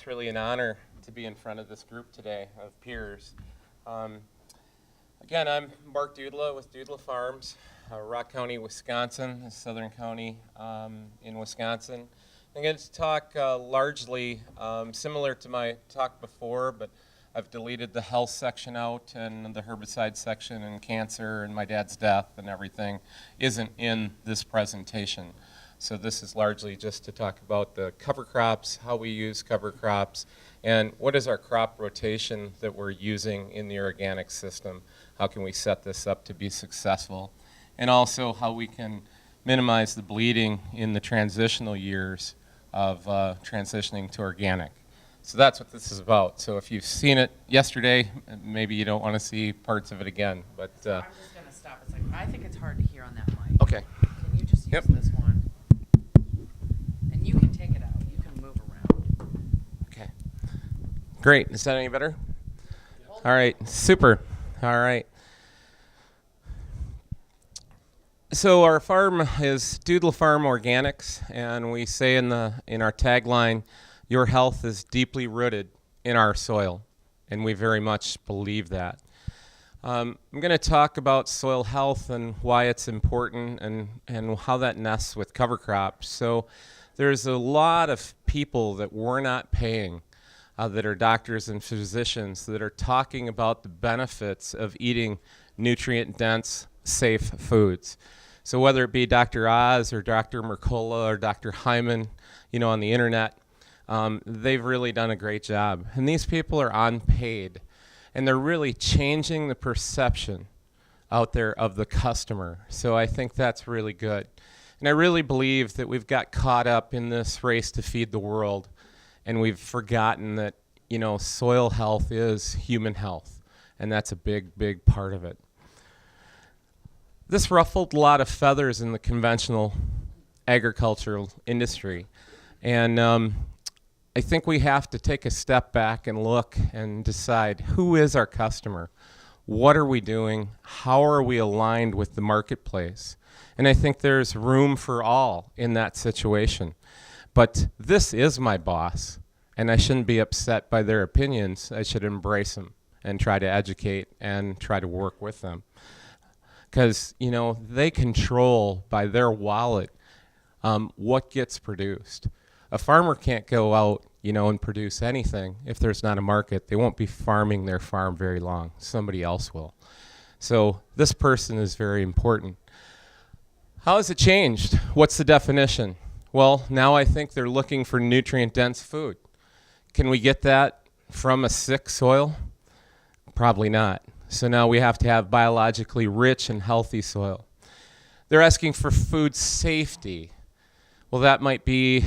really an honor to be in front of this group today of peers. Again, I'm Mark Doudlah with Doudlah Farms, Rock County, Wisconsin, a southern county in Wisconsin. I'm going to talk largely similar to my talk before, but I've deleted the health section out and the herbicide section and cancer and my dad's death and everything isn't in this presentation. So this is largely just to talk about the cover crops, how we use cover crops, and what is our crop rotation that we're using in the organic system. How can we set this up to be successful? And also how we can minimize the bleeding in the transitional years of transitioning to organic. So that's what this is about. So if you've seen it yesterday, maybe you don't want to see parts of it again. But I'm just going to stop. It's like, I think it's hard to hear on that mic. Okay. Can you just use this one? And you can take it out. You can move around. Okay. Great. Is that any better? All right. Super. All right. So our farm is Doudlah Farm Organics, and we say in our tagline, your health is deeply rooted in our soil, and we very much believe that. I'm going to talk about soil health and why it's important and how that nests with cover crops. So there's a lot of people that we're not paying that are doctors and physicians that are talking about the benefits of eating nutrient-dense, safe foods. So whether it be Dr. Oz or Dr. Mercola or Dr. Hyman, on the internet, they've really done a great job. And these people are unpaid, and they're really changing the perception out there of the customer. So I think that's really good. And I really believe that we've got caught up in this race to feed the world, and we've forgotten that, soil health is human health, and that's a big, big part of it. This ruffled a lot of feathers in the conventional agricultural industry, and I think we have to take a step back and look and decide who is our customer, what are we doing, how are we aligned with the marketplace, and I think there's room for all in that situation. But this is my boss, and I shouldn't be upset by their opinions. I should embrace them and try to educate and try to work with them. Because, they control by their wallet what gets produced. A farmer can't go out, and produce anything if there's not a market. They won't be farming their farm very long. Somebody else will. So this person is very important. How has it changed? What's the definition? Well, now I think they're looking for nutrient-dense food. Can we get that from a sick soil? Probably not. So now we have to have biologically rich and healthy soil. They're asking for food safety. Well, that might be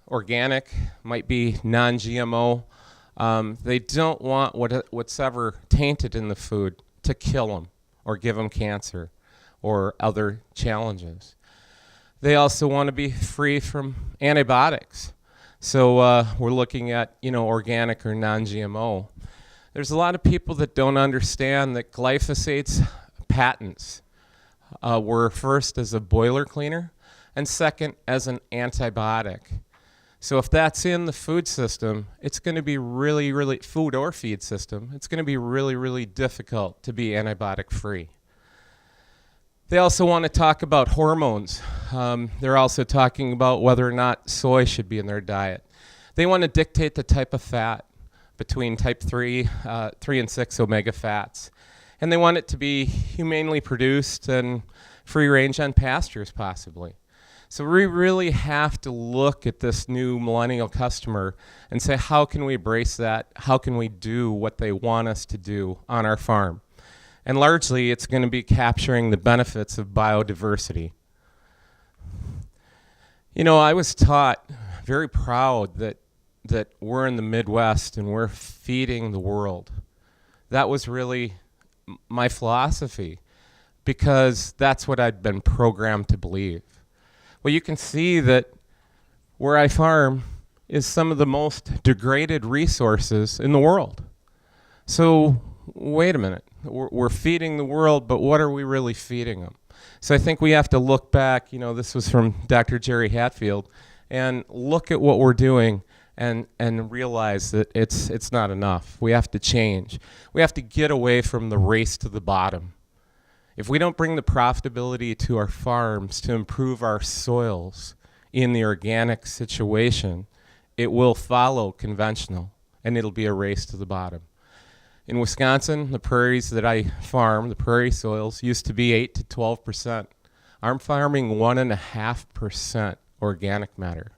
organic, might be non-GMO. They don't want what's ever tainted in the food to kill them or give them cancer or other challenges. They also want to be free from antibiotics. So we're looking at, organic or non-GMO. There's a lot of people that don't understand that glyphosate's patents were first as a boiler cleaner and second as an antibiotic. So if that's in the food system, it's going to be really, really, food or feed system, it's going to be really, really difficult to be antibiotic free. They also want to talk about hormones. They're also talking about whether or not soy should be in their diet. They want to dictate the type of fat between type 3 and 6 omega fats. And they want it to be humanely produced and free range on pastures possibly. So we really have to look at this new millennial customer and say, how can we embrace that? How can we do what they want us to do on our farm? And largely, it's going to be capturing the benefits of biodiversity. I was taught, very proud, that we're in the Midwest and we're feeding the world. That was really my philosophy, because that's what I'd been programmed to believe. Well, you can see that where I farm is some of the most degraded resources in the world. So wait a minute, we're feeding the world, but what are we really feeding them? So I think we have to look back, this was from Dr. Jerry Hatfield, and look at what we're doing and realize that it's not enough. We have to change. We have to get away from the race to the bottom. If we don't bring the profitability to our farms to improve our soils in the organic situation, it will follow conventional, and it'll be a race to the bottom. In Wisconsin, the prairies that I farm, the prairie soils, used to be 8 to 12%. I'm farming 1.5% organic matter.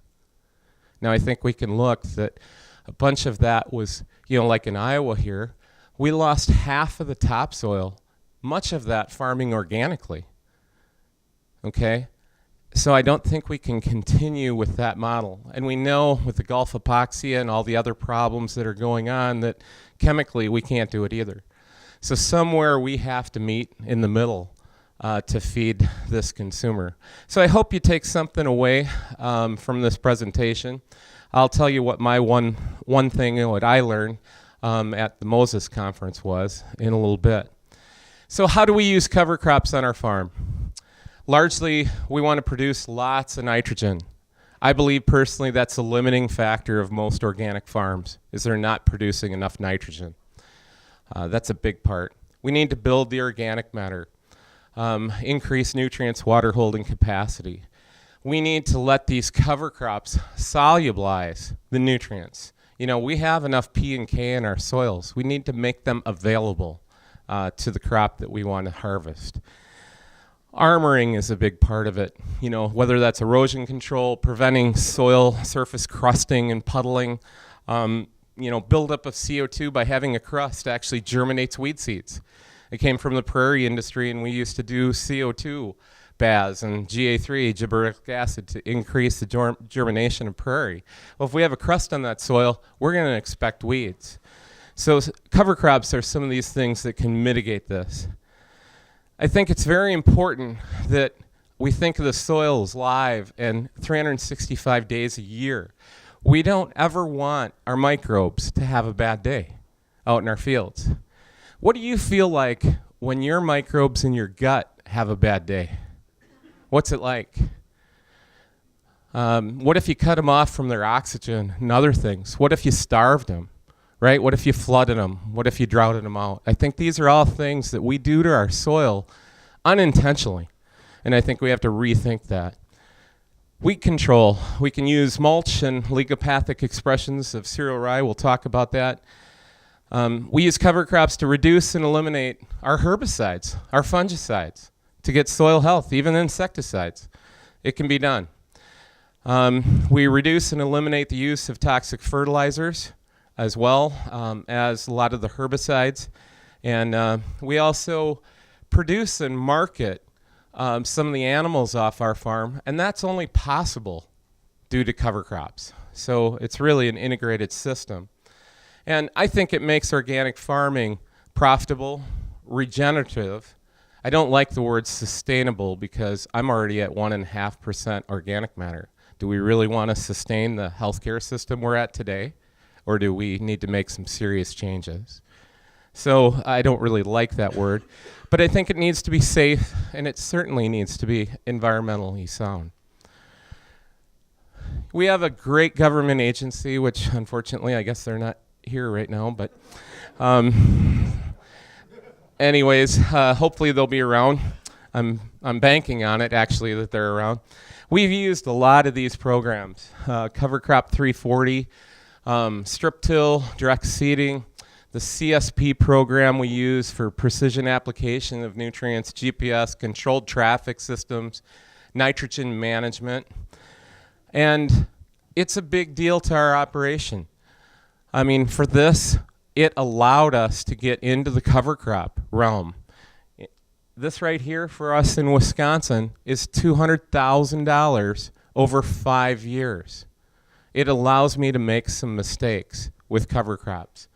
Now, I think we can look that a bunch of that was, like in Iowa here, we lost half of the topsoil, much of that farming organically. Okay? So I don't think we can continue with that model. And we know with the Gulf epoxy and all the other problems that are going on that chemically we can't do it either. So somewhere we have to meet in the middle to feed this consumer. So I hope you take something away from this presentation. I'll tell you what my one thing what I learned at the Moses conference was in a little bit. So how do we use cover crops on our farm? Largely, we want to produce lots of nitrogen. I believe personally that's a limiting factor of most organic farms, is they're not producing enough nitrogen. That's a big part. We need to build the organic matter, increase nutrients water holding capacity. We need to let these cover crops solubilize the nutrients. We have enough P and K in our soils. We need to make them available to the crop that we want to harvest. Armoring is a big part of it, whether that's erosion control, preventing soil surface crusting and puddling, buildup of CO2 by having a crust actually germinates weed seeds. It came from the prairie industry, and we used to do CO2 baths and GA3, gibberellic acid, to increase the germination of prairie. Well, if we have a crust on that soil, we're going to expect weeds. So cover crops are some of these things that can mitigate this. I think it's very important that we think of the soil as live and 365 days a year. We don't ever want our microbes to have a bad day out in our fields. What do you feel like when your microbes in your gut have a bad day? What's it like? What if you cut them off from their oxygen and other things? What if you starved them? Right? What if you flooded them? What if you droughted them out? I think these are all things that we do to our soil unintentionally, and I think we have to rethink that. Weed control. We can use mulch and ligopathic expressions of cereal rye. We'll talk about that. We use cover crops to reduce and eliminate our herbicides, our fungicides, to get soil health, even insecticides. It can be done. We reduce and eliminate the use of toxic fertilizers, as well as a lot of the herbicides. And we also produce and market some of the animals off our farm, and that's only possible due to cover crops. So it's really an integrated system. And I think it makes organic farming profitable, regenerative. I don't like the word sustainable because I'm already at 1.5% organic matter. Do we really want to sustain the healthcare system we're at today? Or do we need to make some serious changes? So I don't really like that word, but I think it needs to be safe, and it certainly needs to be environmentally sound. We have a great government agency, which unfortunately I guess they're not here right now, but anyways, hopefully they'll be around. I'm banking on it, actually, that they're around. We've used a lot of these programs, Cover Crop 340, strip till, direct seeding, the CSP program we use for precision application of nutrients, GPS, controlled traffic systems, nitrogen management. And it's a big deal to our operation. I mean, for this, it allowed us to get into the cover crop realm. This right here for us in Wisconsin is $200,000 over 5 years. It allows me to make some mistakes with cover crops.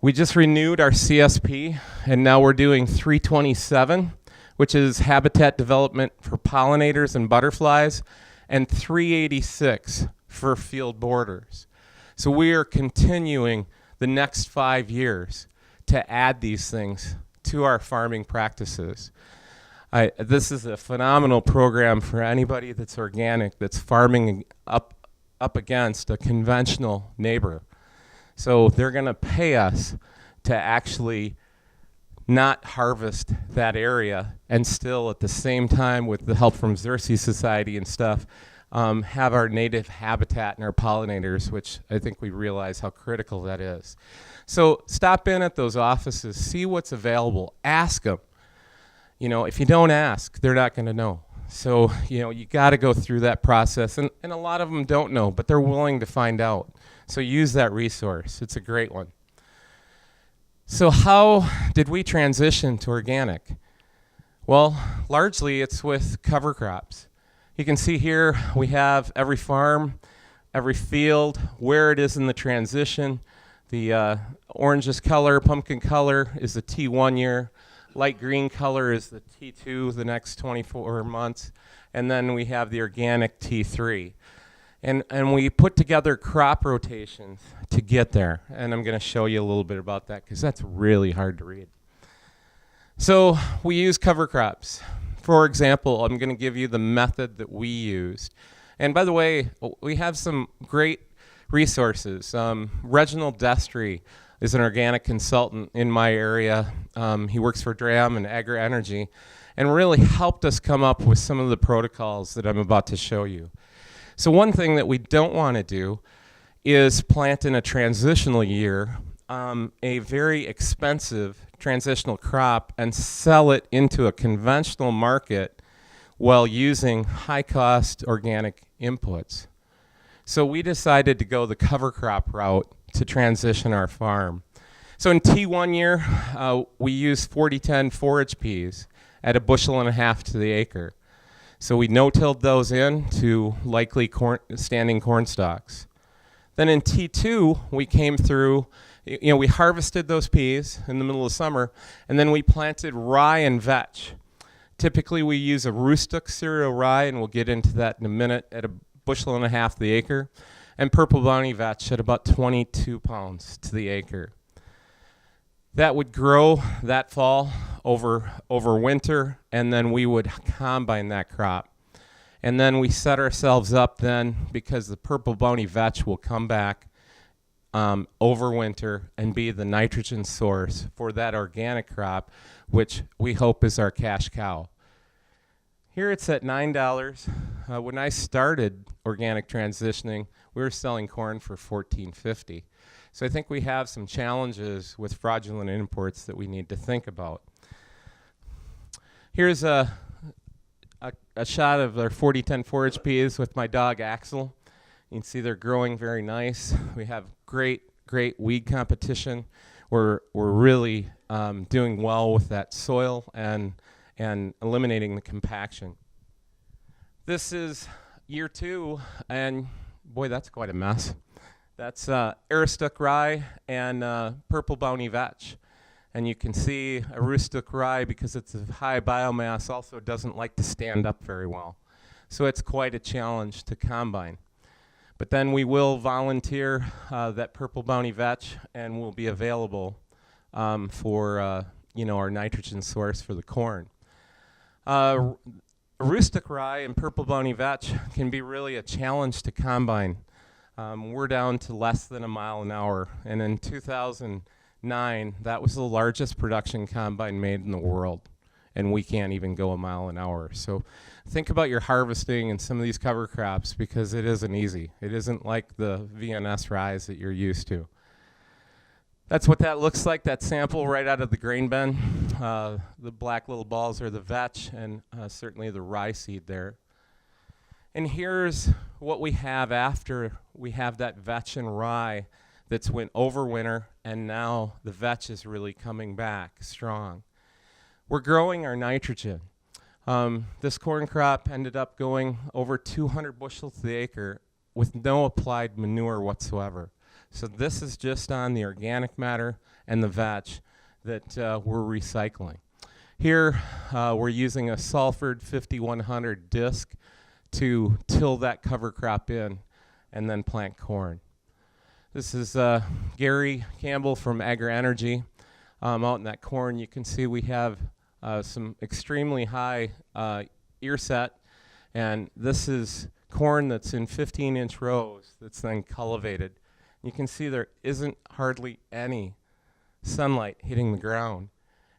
We just renewed our CSP, and now we're doing 327, which is habitat development for pollinators and butterflies, and 386 for field borders. So we are continuing the next 5 years to add these things to our farming practices. This is a phenomenal program for anybody that's organic, that's farming up up against a conventional neighbor. So they're going to pay us to actually not harvest that area and still at the same time, with the help from Xerces Society and stuff, have our native habitat and our pollinators, which I think we realize how critical that is. So stop in at those offices, see what's available, ask them. You know, if you don't ask, they're not going to know. So, you know, you got to go through that process. And a lot of them don't know, but they're willing to find out. So use that resource. It's a great one. So how did we transition to organic? Well, largely it's with cover crops. You can see here we have every farm, every field, where it is in the transition. The orangish color, pumpkin color, is the T1 year. Light green color is the T2, the next 24 months. And then we have the organic T3. And we put together crop rotations to get there. And I'm going to show you a little bit about that because that's really hard to read. So we use cover crops. For example, I'm going to give you the method that we used. And by the way, we have some great resources. Reginald Destry is an organic consultant in my area. He works for DRAM and Agri-Energy and really helped us come up with some of the protocols that I'm about to show you. So one thing that we don't want to do is plant in a transitional year a very expensive transitional crop and sell it into a conventional market while using high-cost organic inputs. So we decided to go the cover crop route to transition our farm. So in T1 year, we use 40-10 forage peas at 1.5 bushels to the acre. So we no-tilled those in to likely standing corn stalks. Then in T2, we came through, we harvested those peas in the middle of summer, and then we planted rye and vetch. Typically, we use a rustic cereal rye, and we'll get into that in a minute, at 1.5 bushels the acre, and purple bounty vetch at about 22 pounds to the acre. That would grow that fall over winter, and then we would combine that crop. And then we set ourselves up then, because the purple bounty vetch will come back over winter and be the nitrogen source for that organic crop, which we hope is our cash cow. Here it's at $9. When I started organic transitioning, we were selling corn for $14.50. So I think we have some challenges with fraudulent imports that we need to think about. Here's a shot of our 40-10 forage peas with my dog Axel. You can see they're growing very nice. We have great weed competition. We're really doing well with that soil and eliminating the compaction. This is year 2, and boy, that's quite a mess. That's Aroostook rye and purple bounty vetch. And you can see Aroostook rye, because it's a high biomass, also doesn't like to stand up very well. So it's quite a challenge to combine. But then we will volunteer that purple bounty vetch, and will be available for our nitrogen source for the corn. Aroostook rye and purple bounty vetch can be really a challenge to combine. We're down to less than 1 mile an hour, and in 2009, that was the largest production combine made in the world, and we can't even go 1 mile an hour. So think about your harvesting and some of these cover crops, because it isn't easy. It isn't like the VNS rye that you're used to. That's what that looks like, that sample right out of the grain bin. The black little balls are the vetch, and certainly the rye seed there. And here's what we have after we have that vetch and rye that's went over winter, and now the vetch is really coming back strong. We're growing our nitrogen. This corn crop ended up going over 200 bushels to the acre with no applied manure whatsoever. So this is just on the organic matter and the vetch that we're recycling. Here we're using a Salford 5100 disc to till that cover crop in and then plant corn. This is Gary Campbell from Agri-Energy. Out in that corn, you can see we have some extremely high ear set, and this is corn that's in 15-inch rows that's then cultivated. You can see there isn't hardly any sunlight hitting the ground.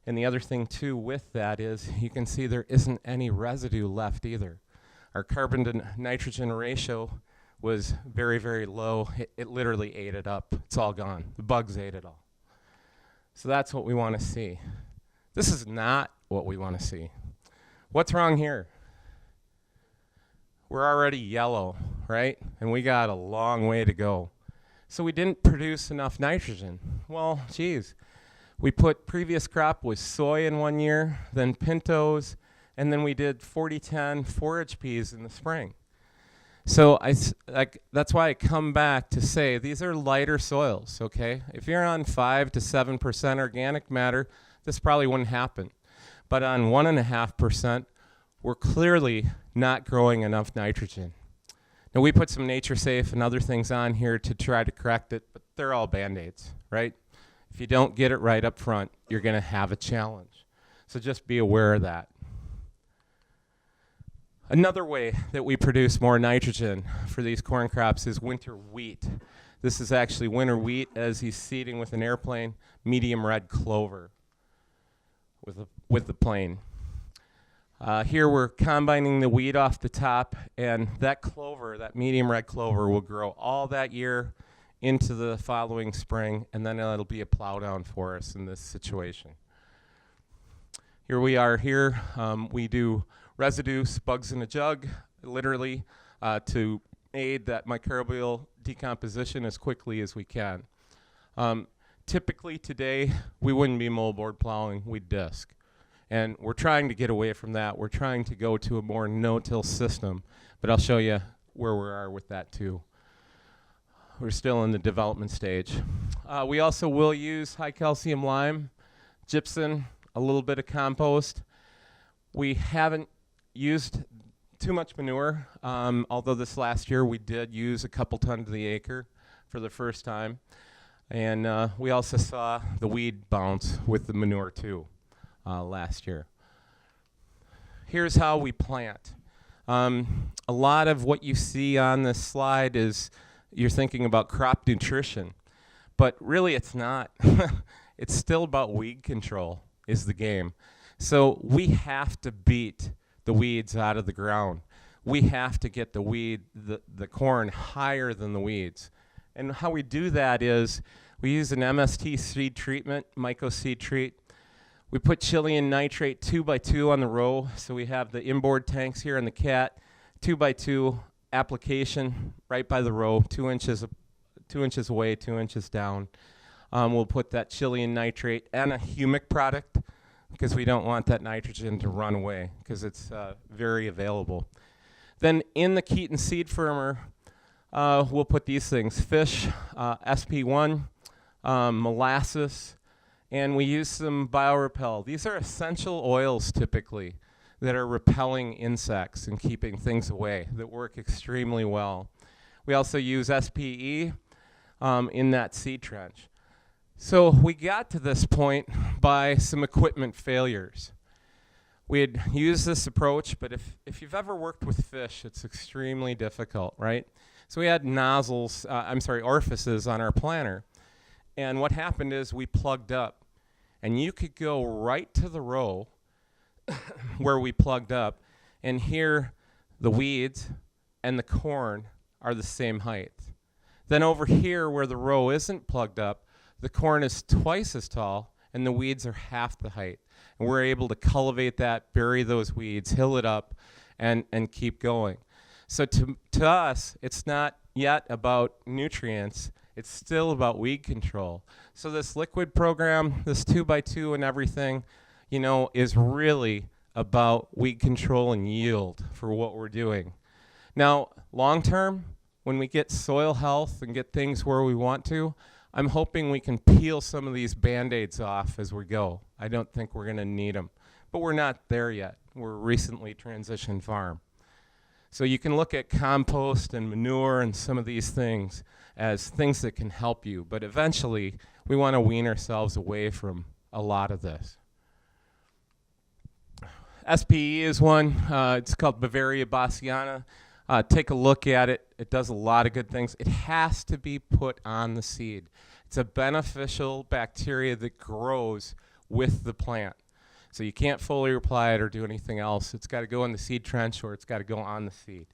And the other thing too with that is you can see there isn't any residue left either. Our carbon to nitrogen ratio was very, very low. It literally ate it up. It's all gone. The bugs ate it all. So that's what we want to see. This is not what we want to see. What's wrong here? We're already yellow, right? And we got a long way to go. So we didn't produce enough nitrogen. Well, geez. We put previous crop was soy in one year, then pintos, and then we did 40-10 forage peas in the spring. So that's why I come back to say these are lighter soils, okay? If you're on 5 to 7% organic matter, this probably wouldn't happen. But on 1.5%, we're clearly not growing enough nitrogen. Now we put some Nature Safe and other things on here to try to correct it, but they're all Band-Aids, right? If you don't get it right up front, you're gonna have a challenge. So just be aware of that. Another way that we produce more nitrogen for these corn crops is winter wheat. This is actually winter wheat as he's seeding with an airplane, medium red clover with the plane. Here we're combining the wheat off the top, and that clover, that medium red clover, will grow all that year into the following spring, and then it'll be a plow down for us in this situation. Here we are here. We do residues, bugs in a jug, literally, to aid that microbial decomposition as quickly as we can. Typically today, we wouldn't be moldboard plowing, we'd disc. And we're trying to get away from that. We're trying to go to a more no-till system, but I'll show you where we are with that too. We're still in the development stage. We also will use high calcium lime, gypsum, a little bit of compost. We haven't used too much manure, although this last year we did use a couple tons to the acre for the first time. And we also saw the weed bounce with the manure too last year. Here's how we plant. A lot of what you see on this slide is you're thinking about crop nutrition, but really it's not. It's still about weed control is the game. So we have to beat the weeds out of the ground. We have to get the corn higher than the weeds. And how we do that is we use an MST seed treatment, myco seed treat. We put Chilean nitrate 2x2 on the row, so we have the inboard tanks here in the cat, 2x2 application right by the row, 2 inches away, 2 inches down. We'll put that Chilean nitrate and a humic product because we don't want that nitrogen to run away because it's very available. Then in the Keaton seed firmer, we'll put these things, fish, SP1, molasses, and we use some biorepel. These are essential oils typically that are repelling insects and keeping things away that work extremely well. We also use SPE in that seed trench. So we got to this point by some equipment failures. We had used this approach, but if you've ever worked with fish, it's extremely difficult, right? So we had orifices on our planter. And what happened is we plugged up. And you could go right to the row where we plugged up, and here the weeds and the corn are the same height. Then over here where the row isn't plugged up, the corn is twice as tall, and the weeds are half the height. And we're able to cultivate that, bury those weeds, hill it up, and keep going. So to us, it's not yet about nutrients. It's still about weed control. So this liquid program, this 2x2 and everything, you know, is really about weed control and yield for what we're doing. Now, long term, when we get soil health and get things where we want to, I'm hoping we can peel some of these Band-Aids off as we go. I don't think we're gonna need them, but we're not there yet. We're a recently transitioned farm. So you can look at compost and manure and some of these things as things that can help you, but eventually we want to wean ourselves away from a lot of this. SPE is one. It's called Bavaria bassiana. Take a look at it. It does a lot of good things. It has to be put on the seed. It's a beneficial bacteria that grows with the plant. So you can't foliar apply it or do anything else. It's got to go in the seed trench or it's got to go on the seed.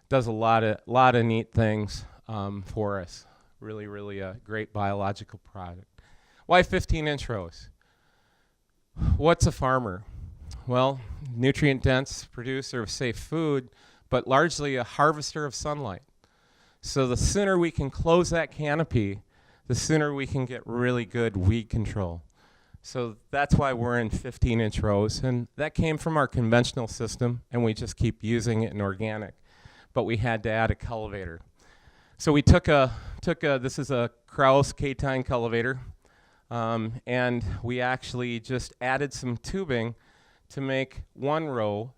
Does a lot of neat things for us. Really, really a great biological product. Why 15-inch rows? What's a farmer? Well, nutrient-dense producer of safe food, but largely a harvester of sunlight. So the sooner we can close that canopy, the sooner we can get really good weed control. So that's why we're in 15-inch rows, and that came from our conventional system, and we just keep using it in organic. But we had to add a cultivator. So we took this is a Krauss K-tine cultivator, and we actually just added some tubing to make one row,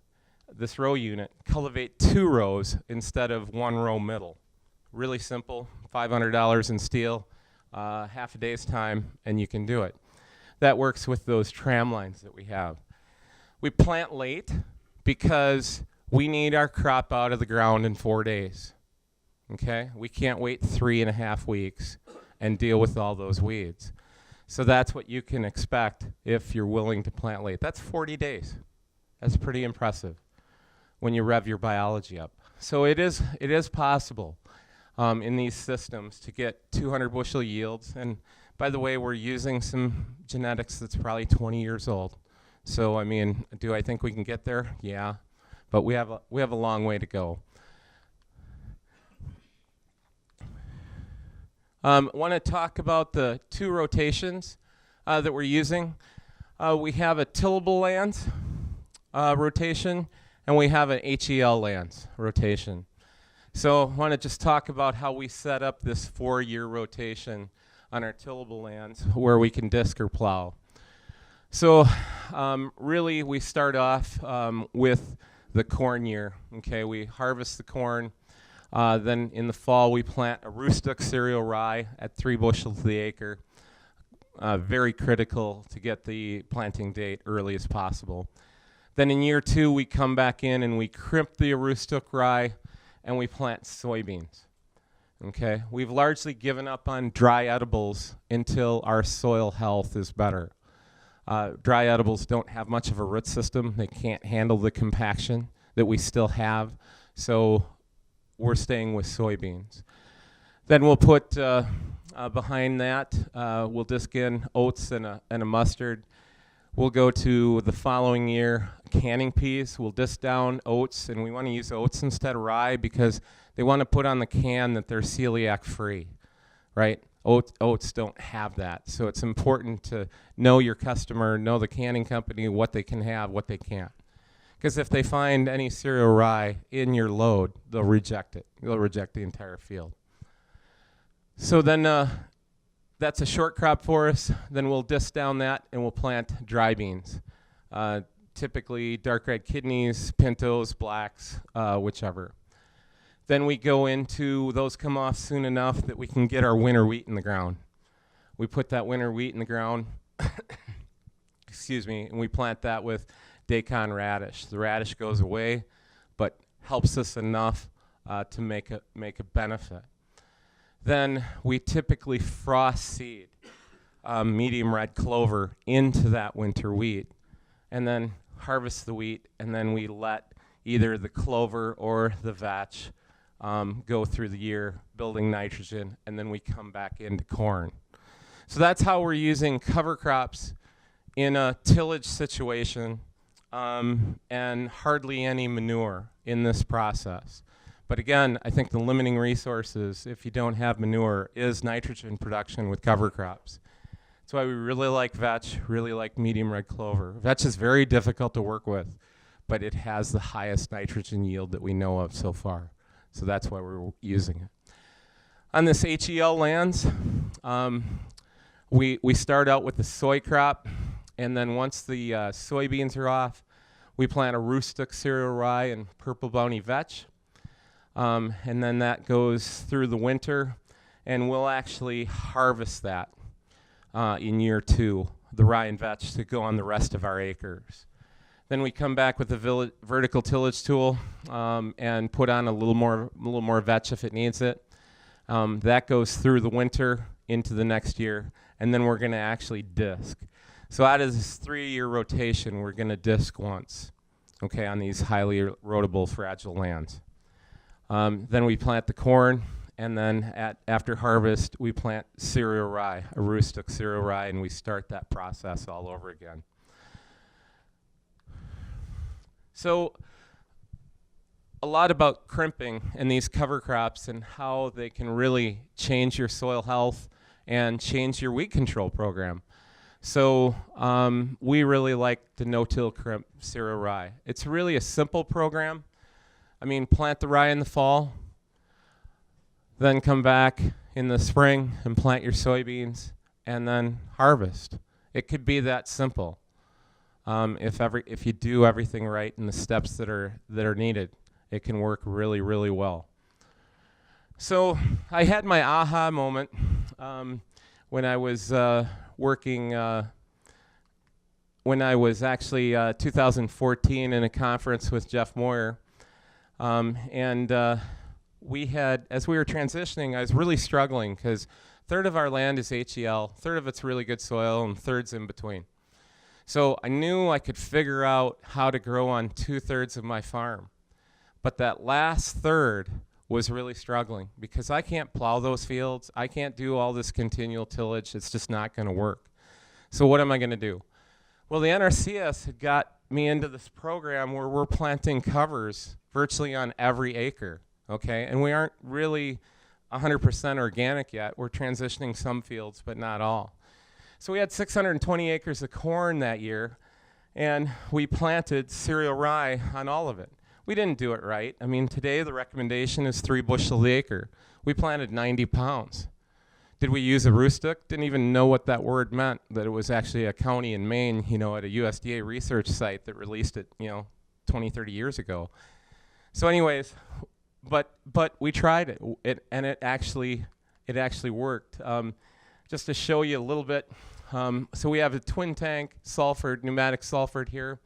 this row unit, cultivate 2 rows instead of 1 row middle. Really simple, $500 in steel, half a day's time, and you can do it. That works with those tram lines that we have. We plant late because we need our crop out of the ground in 4 days. Okay? We can't wait 3.5 weeks and deal with all those weeds. So that's what you can expect if you're willing to plant late. That's 40 days. That's pretty impressive when you rev your biology up. So it is possible in these systems to get 200 bushel yields. And by the way, we're using some genetics that's probably 20 years old. So I mean, do I think we can get there? Yeah, but we have a long way to go. Want to talk about the 2 rotations that we're using. We have a tillable lands rotation, and we have an HEL lands rotation. So I want to just talk about how we set up this 4-year rotation on our tillable lands where we can disc or plow. So really we start off with the corn year. Okay, we harvest the corn. Then in the fall we plant a rustic cereal rye at 3 bushels to the acre. Very critical to get the planting date early as possible. Then in year 2 we come back in and we crimp the rustic rye and we plant soybeans. Okay, we've largely given up on dry edibles until our soil health is better. Dry edibles don't have much of a root system. They can't handle the compaction that we still have. So we're staying with soybeans. Then we'll put behind that, we'll disc in oats and a mustard. We'll go to the following year, canning peas. We'll disc down oats, and we want to use oats instead of rye because they want to put on the can that they're celiac free, right? Oats don't have that. So it's important to know your customer, know the canning company, what they can have, what they can't. Because if they find any cereal rye in your load, they'll reject it. They'll reject the entire field. So then that's a short crop for us. Then we'll disc down that and we'll plant dry beans. Typically dark red kidneys, pintos, blacks, whichever. Then we go into, those come off soon enough that we can get our winter wheat in the ground. We put that winter wheat in the ground, excuse me, and we plant that with daikon radish. The radish goes away, but helps us enough to make a benefit. Then we typically frost seed medium red clover into that winter wheat, and then harvest the wheat, and then we let either the clover or the vetch go through the year building nitrogen, and then we come back into corn. So that's how we're using cover crops in a tillage situation and hardly any manure in this process. But again, I think the limiting resources, if you don't have manure, is nitrogen production with cover crops. That's why we really like vetch, really like medium red clover. Vetch is very difficult to work with, but it has the highest nitrogen yield that we know of so far. So that's why we're using it. On this HEL lands, we start out with the soy crop, and then once the soybeans are off, we plant a rustic cereal rye and purple bounty vetch. And then that goes through the winter, and we'll actually harvest that in year 2, the rye and vetch, to go on the rest of our acres. Then we come back with the vertical tillage tool and put on a little more vetch if it needs it. That goes through the winter into the next year, and then we're going to actually disc. So out of this 3-year rotation, we're going to disc once, okay, on these highly erodible, fragile lands. Then we plant the corn, and then after harvest, we plant cereal rye, a rustic cereal rye, and we start that process all over again. So a lot about crimping and these cover crops and how they can really change your soil health and change your weed control program. So we really like the no-till crimp cereal rye. It's really a simple program. I mean, plant the rye in the fall, then come back in the spring and plant your soybeans, and then harvest. It could be that simple. If you do everything right and the steps that are needed, it can work really, really well. So I had my aha moment when I was working, when I was actually 2014 in a conference with Jeff Moyer. We had, as we were transitioning, I was really struggling because a third of our land is HEL, a third of it's really good soil, and third's in between. So I knew I could figure out how to grow on 2/3 of my farm. But that last third was really struggling because I can't plow those fields. I can't do all this continual tillage. It's just not going to work. So what am I going to do? Well, the NRCS had got me into this program where we're planting covers virtually on every acre, okay? And we aren't really 100% organic yet. We're transitioning some fields, but not all. So we had 620 acres of corn that year, and we planted cereal rye on all of it. We didn't do it right. I mean, today the recommendation is 3 bushel the acre. We planted 90 pounds. Did we use a rustic? Didn't even know what that word meant, that it was actually a county in Maine, you know, at a USDA research site that released it, you know, 20, 30 years ago. So anyways, but we tried it, and it actually worked. Just to show you a little bit, so we have a twin tank sulfured, pneumatic sulfured here.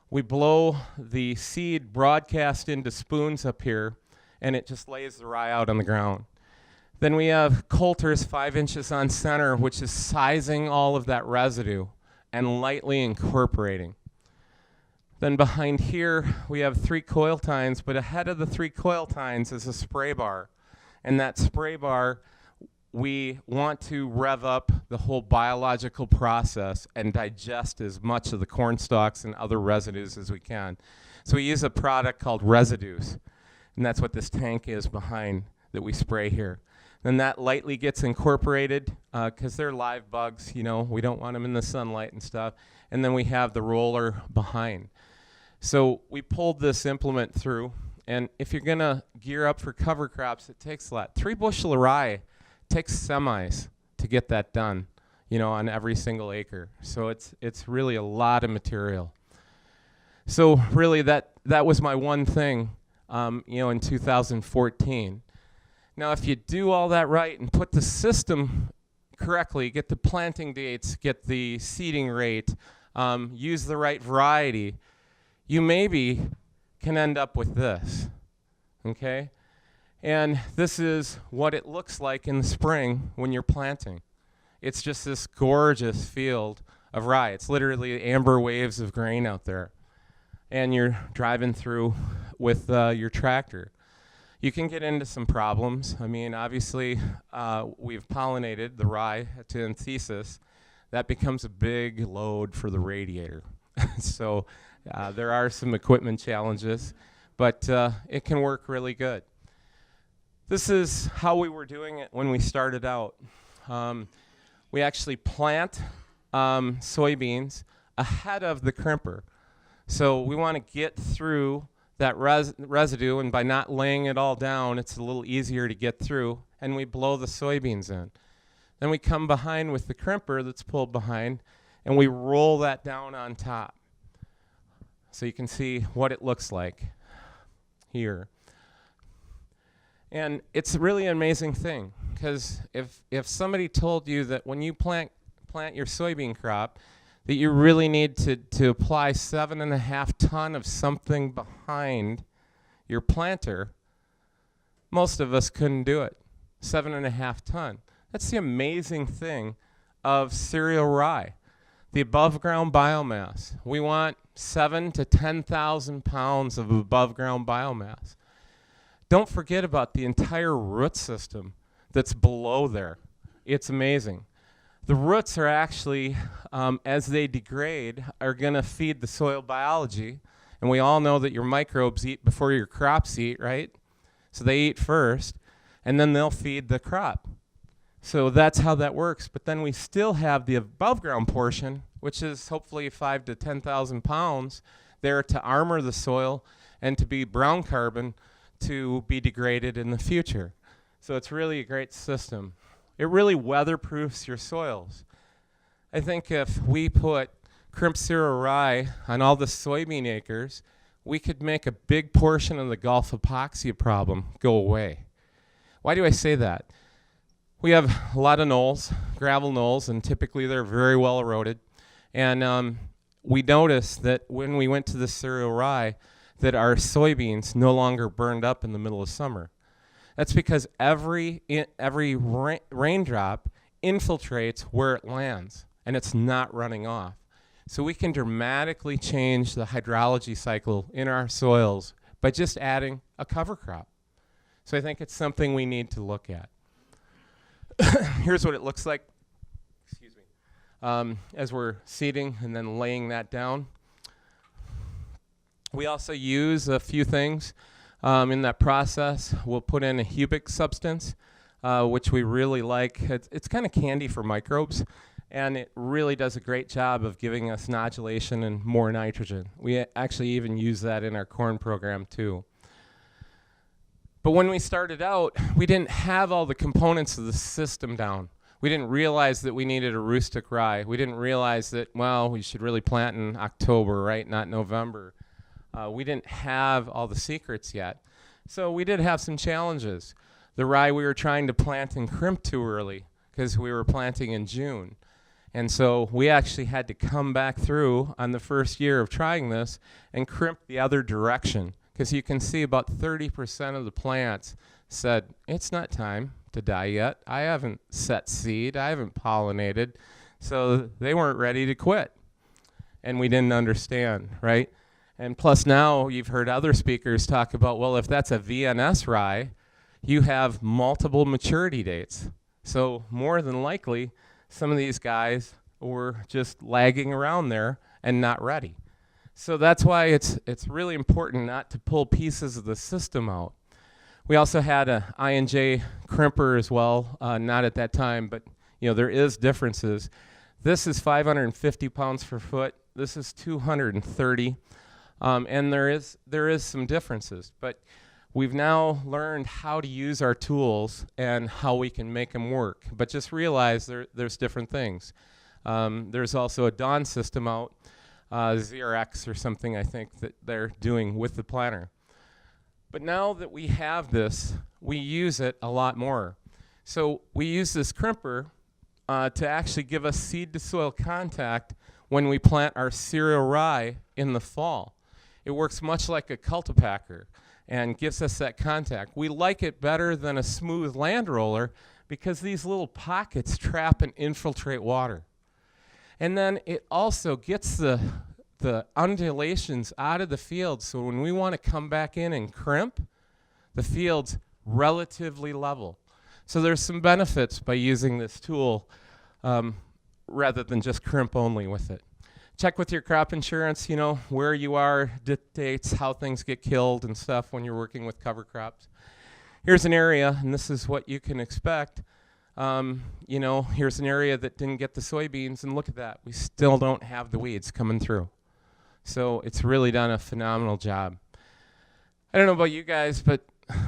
We blow the seed broadcast into spoons up here, and it just lays the rye out on the ground. Then we have coulters 5 inches on center, which is sizing all of that residue and lightly incorporating. Then behind here, we have 3 coil tines, but ahead of the 3 coil tines is a spray bar. And that spray bar, we want to rev up the whole biological process and digest as much of the corn stalks and other residues as we can. So we use a product called Residues, and that's what this tank is behind that we spray here. Then that lightly gets incorporated because they're live bugs, you know, we don't want them in the sunlight and stuff. And then we have the roller behind. So we pulled this implement through, and if you're gonna gear up for cover crops, it takes a lot. 3 bushel of rye takes semis to get that done, you know, on every single acre. So it's really a lot of material. So really that was my one thing, you know, in 2014. Now if you do all that right and put the system correctly, get the planting dates, get the seeding rate, use the right variety, you maybe can end up with this, okay? And this is what it looks like in the spring when you're planting. It's just this gorgeous field of rye. It's literally amber waves of grain out there. And you're driving through with your tractor. You can get into some problems. I mean, obviously, we've pollinated the rye to anthesis. That becomes a big load for the radiator. So there are some equipment challenges, but it can work really good. This is how we were doing it when we started out. We actually plant soybeans ahead of the crimper. So we want to get through that residue, and by not laying it all down, it's a little easier to get through, and we blow the soybeans in. Then we come behind with the crimper that's pulled behind, and we roll that down on top. So you can see what it looks like here. And it's really an amazing thing, because if somebody told you that when you plant your soybean crop, that you really need to apply 7.5 ton of something behind your planter, most of us couldn't do it. 7.5 ton. That's the amazing thing of cereal rye. The above ground biomass. We want 7,000 to 10,000 pounds of above ground biomass. Don't forget about the entire root system that's below there. It's amazing. The roots are actually, as they degrade, are going to feed the soil biology. And we all know that your microbes eat before your crops eat, right? So they eat first, and then they'll feed the crop. So that's how that works. But then we still have the above ground portion, which is hopefully 5,000 to 10,000 pounds there to armor the soil and to be brown carbon to be degraded in the future. So it's really a great system. It really weatherproofs your soils. I think if we put crimp cereal rye on all the soybean acres, we could make a big portion of the Gulf epoxy problem go away. Why do I say that? We have a lot of knolls, gravel knolls, and typically they're very well eroded. And we noticed that when we went to the cereal rye, that our soybeans no longer burned up in the middle of summer. That's because every raindrop infiltrates where it lands, and it's not running off. So we can dramatically change the hydrology cycle in our soils by just adding a cover crop. So I think it's something we need to look at. Here's what it looks like, excuse me, as we're seeding and then laying that down. We also use a few things in that process. We'll put in a humic substance, which we really like. It's kind of candy for microbes, and it really does a great job of giving us nodulation and more nitrogen. We actually even use that in our corn program too. But when we started out, we didn't have all the components of the system down. We didn't realize that we needed a rustic rye. We didn't realize that, well, we should really plant in October, right, not November. We didn't have all the secrets yet. So we did have some challenges. The rye we were trying to plant and crimp too early because we were planting in June. And so we actually had to come back through on the first year of trying this and crimp the other direction. Because you can see about 30% of the plants said, it's not time to die yet. I haven't set seed. I haven't pollinated. So they weren't ready to quit. And we didn't understand, right? And plus now you've heard other speakers talk about, well, if that's a VNS rye, you have multiple maturity dates. So more than likely, some of these guys were just lagging around there and not ready. So that's why it's really important not to pull pieces of the system out. We also had a I&J crimper as well, not at that time, but you know there is differences. This is 550 pounds per foot. This is 230, and there is some differences. But we've now learned how to use our tools and how we can make them work. But just realize there's different things. There's also a Dawn system out. ZRX or something I think that they're doing with the planter. But now that we have this, we use it a lot more. So we use this crimper to actually give us seed to soil contact when we plant our cereal rye in the fall. It works much like a cultipacker and gives us that contact. We like it better than a smooth land roller because these little pockets trap and infiltrate water. And then it also gets the undulations out of the field, so when we want to come back in and crimp, the field's relatively level. So there's some benefits by using this tool rather than just crimp only with it. Check with your crop insurance, you know, where you are dictates how things get killed and stuff when you're working with cover crops. Here's an area, and this is what you can expect. You know, here's an area that didn't get the soybeans, and look at that. We still don't have the weeds coming through. So it's really done a phenomenal job. I don't know about you guys, but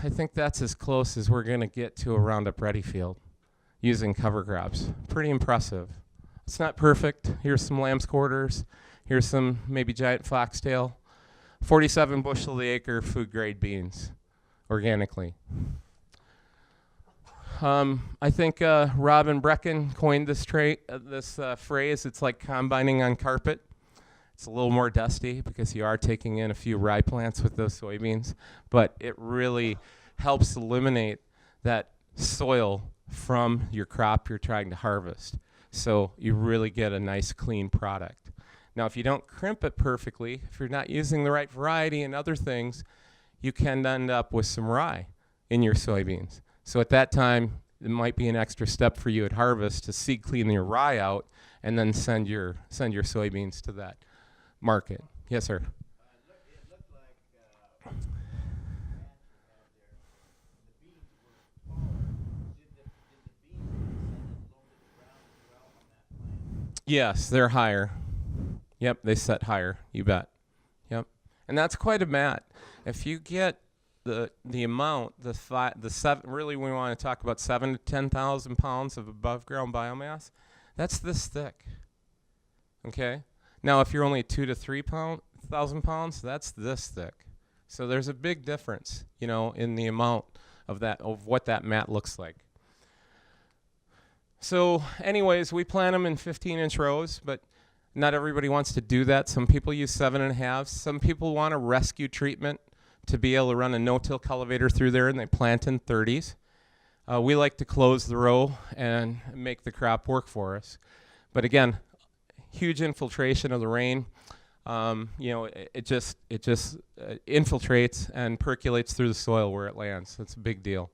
I think that's as close as we're going to get to a Roundup Ready field using cover crops. Pretty impressive. It's not perfect. Here's some lamb's quarters. Here's some maybe giant foxtail. 47 bushel the acre food grade beans organically. I think Robin Brecken coined this phrase. It's like combining on carpet. It's a little more dusty because you are taking in a few rye plants with those soybeans, but it really helps eliminate that soil from your crop you're trying to harvest. So you really get a nice clean product. Now, if you don't crimp it perfectly, if you're not using the right variety and other things, you can end up with some rye in your soybeans. So at that time, it might be an extra step for you at harvest to seed clean your rye out and then send your soybeans to that market. Yes, sir. It looked like the ranch you had there, the beans were taller. Did the beans descend low to the ground as well on that plant? Yes, they're higher. Yep, they set higher. You bet. Yep, and that's quite a mat. If you get the amount, the seven, really we want to talk about 7,000 to 10,000 pounds of above ground biomass. That's this thick. Okay. Now, if you're only 2,000 to 3,000 pounds, that's this thick. So there's a big difference, you know, in the amount of what that mat looks like. So, anyways, we plant them in 15-inch rows, but not everybody wants to do that. Some people use 7.5. Some people want a rescue treatment to be able to run a no-till cultivator through there, and they plant in 30s. We like to close the row and make the crop work for us. But again, huge infiltration of the rain. You know, it just infiltrates and percolates through the soil where it lands. It's a big deal.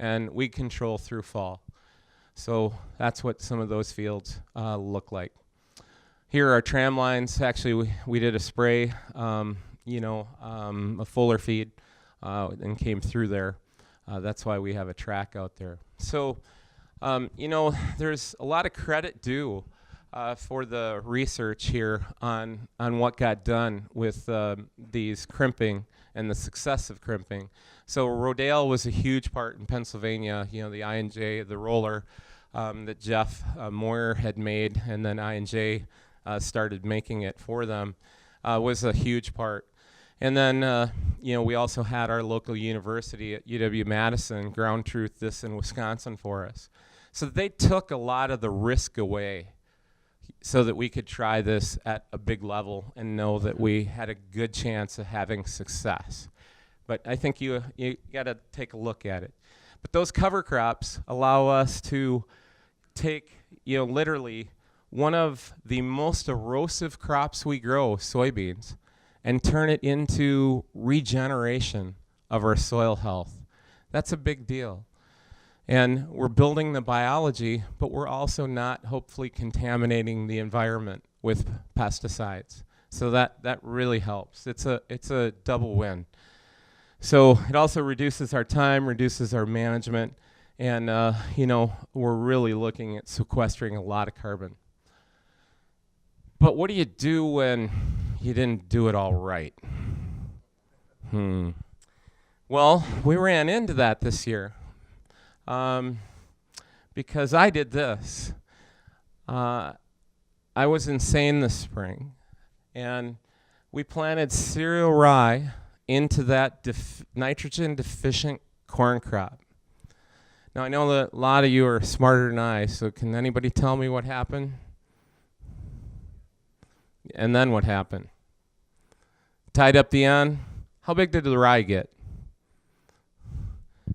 And we control through fall. So that's what some of those fields look like. Here are our tram lines. Actually, we did a spray, a fuller feed, and came through there. That's why we have a track out there. So, there's a lot of credit due for the research here on what got done with these crimping and the success of crimping. So Rodale was a huge part in Pennsylvania, you know, the I&J, the roller that Jeff Moyer had made, and then I&J started making it for them, was a huge part. And then, we also had our local university at UW-Madison ground truth this in Wisconsin for us. So they took a lot of the risk away so that we could try this at a big level and know that we had a good chance of having success. But I think you got to take a look at it. But those cover crops allow us to take, literally one of the most erosive crops we grow, soybeans, and turn it into regeneration of our soil health. That's a big deal. And we're building the biology, but we're also not hopefully contaminating the environment with pesticides. So that really helps. It's a double win. So it also reduces our time, reduces our management, and we're really looking at sequestering a lot of carbon. But what do you do when you didn't do it all right? Well, we ran into that this year because I did this. I was insane this spring, and we planted cereal rye into that nitrogen-deficient corn crop. Now, I know that a lot of you are smarter than I, so can anybody tell me what happened? And then what happened? Tied up the end. How big did the rye get?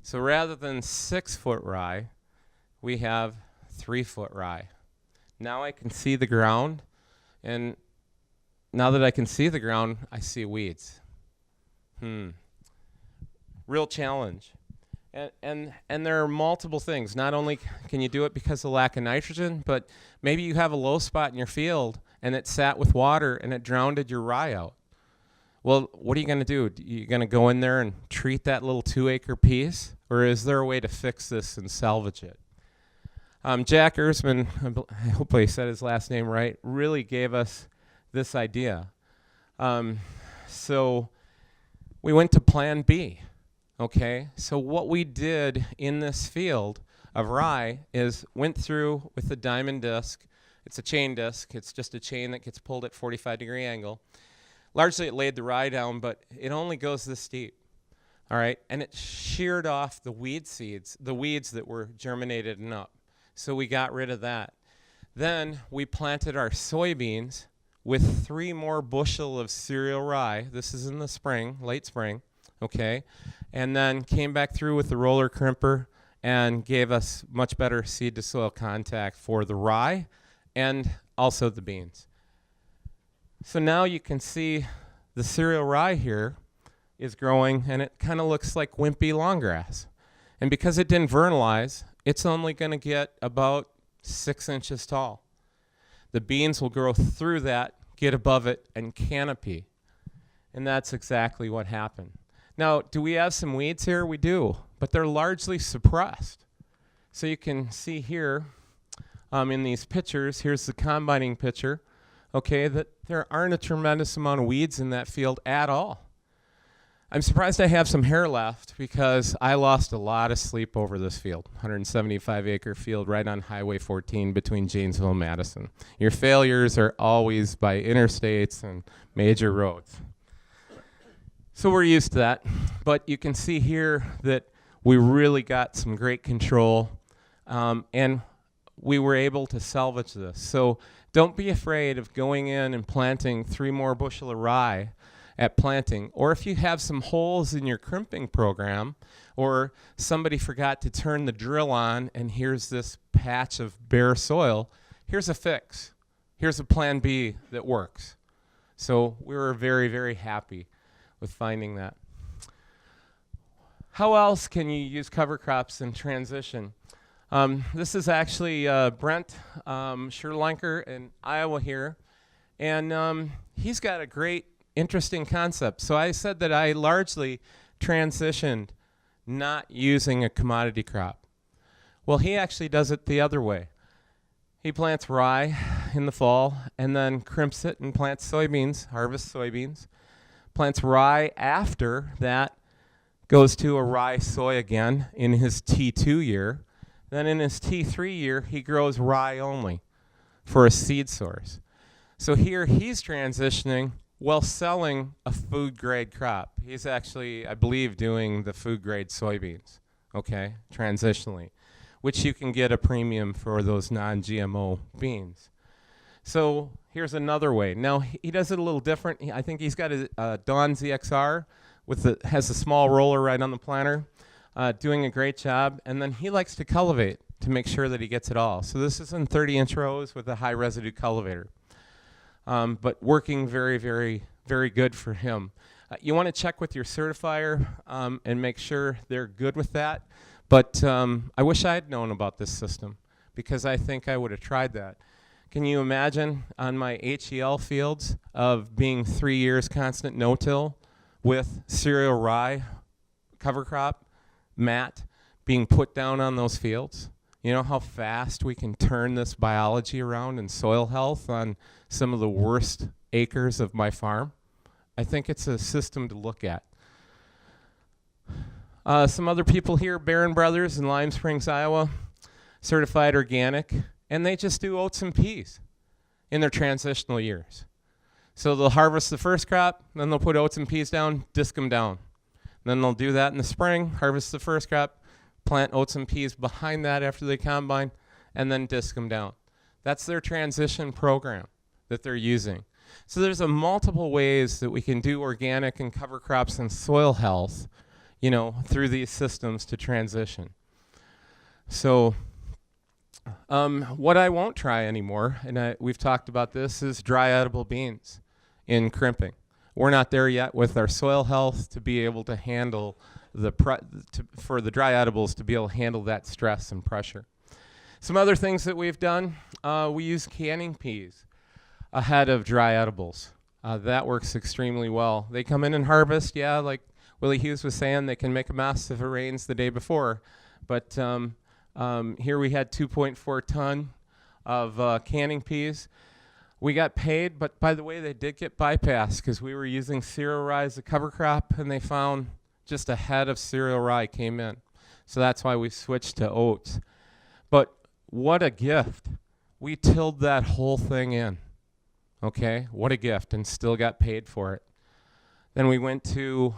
So rather than 6-foot rye, we have 3-foot rye. Now I can see the ground, and now that I can see the ground, I see weeds. Real challenge. And there are multiple things. Not only can you do it because of lack of nitrogen, but maybe you have a low spot in your field and it sat with water and it drowned your rye out. Well, what are you going to do? You going to go in there and treat that little 2-acre piece? Or is there a way to fix this and salvage it? Jack Erzman, I hope I said his last name right, really gave us this idea. So we went to Plan B. Okay, so what we did in this field of rye is went through with the diamond disc. It's a chain disc. It's just a chain that gets pulled at 45-degree angle. Largely, it laid the rye down, but it only goes this deep. all right, and it sheared off the weeds that were germinated and up. So we got rid of that. Then we planted our soybeans with 3 more bushel of cereal rye. This is in the spring, late spring, okay? And then came back through with the roller crimper and gave us much better seed to soil contact for the rye and also the beans. So now you can see the cereal rye here is growing, and it kind of looks like wimpy long grass. And because it didn't vernalize, it's only going to get about 6 inches tall. The beans will grow through that, get above it, and canopy. And that's exactly what happened. Now, do we have some weeds here? We do, but they're largely suppressed. So you can see here in these pictures, here's the combining picture, okay, that there aren't a tremendous amount of weeds in that field at all. I'm surprised I have some hair left because I lost a lot of sleep over this field, 175-acre field right on Highway 14 between Janesville and Madison. Your failures are always by interstates and major roads. So we're used to that, but you can see here that we really got some great control, and we were able to salvage this. So don't be afraid of going in and planting 3 more bushel of rye at planting, or if you have some holes in your crimping program, or somebody forgot to turn the drill on and here's this patch of bare soil, here's a fix. Here's a plan B that works. So we were very, very happy with finding that. How else can you use cover crops in transition? This is actually Brent Scherlenker in Iowa here, and he's got a great interesting concept. So I said that I largely transitioned not using a commodity crop. Well, he actually does it the other way. He plants rye in the fall and then crimps it and plants soybeans, harvests soybeans, plants rye after that, goes to a rye soy again in his T2 year. Then in his T3 year, he grows rye only for a seed source. So here he's transitioning while selling a food-grade crop. He's actually, I believe, doing the food-grade soybeans, okay, transitionally, which you can get a premium for those non-GMO beans. So here's another way. Now, he does it a little different. I think he's got a Dawn ZXR has a small roller right on the planter, doing a great job. And then he likes to cultivate to make sure that he gets it all. So this is in 30-inch rows with a high-residue cultivator. But working very, very, very good for him. You want to check with your certifier and make sure they're good with that. But I wish I had known about this system because I think I would have tried that. Can you imagine on my HEL fields of being 3 years constant no-till with cereal rye cover crop, mat, being put down on those fields? You know how fast we can turn this biology around and soil health on some of the worst acres of my farm? I think it's a system to look at. Some other people here, Barron Brothers in Lime Springs, Iowa, certified organic, and they just do oats and peas in their transitional years. So they'll harvest the first crop, then they'll put oats and peas down, disc them down. Then they'll do that in the spring, harvest the first crop, plant oats and peas behind that after they combine, and then disc them down. That's their transition program that they're using. So there's a multiple ways that we can do organic and cover crops and soil health, you know, through these systems to transition. So what I won't try anymore, and we've talked about this, is dry edible beans in crimping. We're not there yet with our soil health to be able to handle for the dry edibles to be able to handle that stress and pressure. Some other things that we've done, we use canning peas ahead of dry edibles. That works extremely well. They come in and harvest, yeah, like Willie Hughes was saying, they can make a mess if it rains the day before. But here we had 2.4 ton of canning peas. We got paid, but by the way, they did get bypassed because we were using cereal rye as a cover crop, and they found just a head of cereal rye came in. So that's why we switched to oats. But what a gift. We tilled that whole thing in. Okay, what a gift, and still got paid for it. Then we went to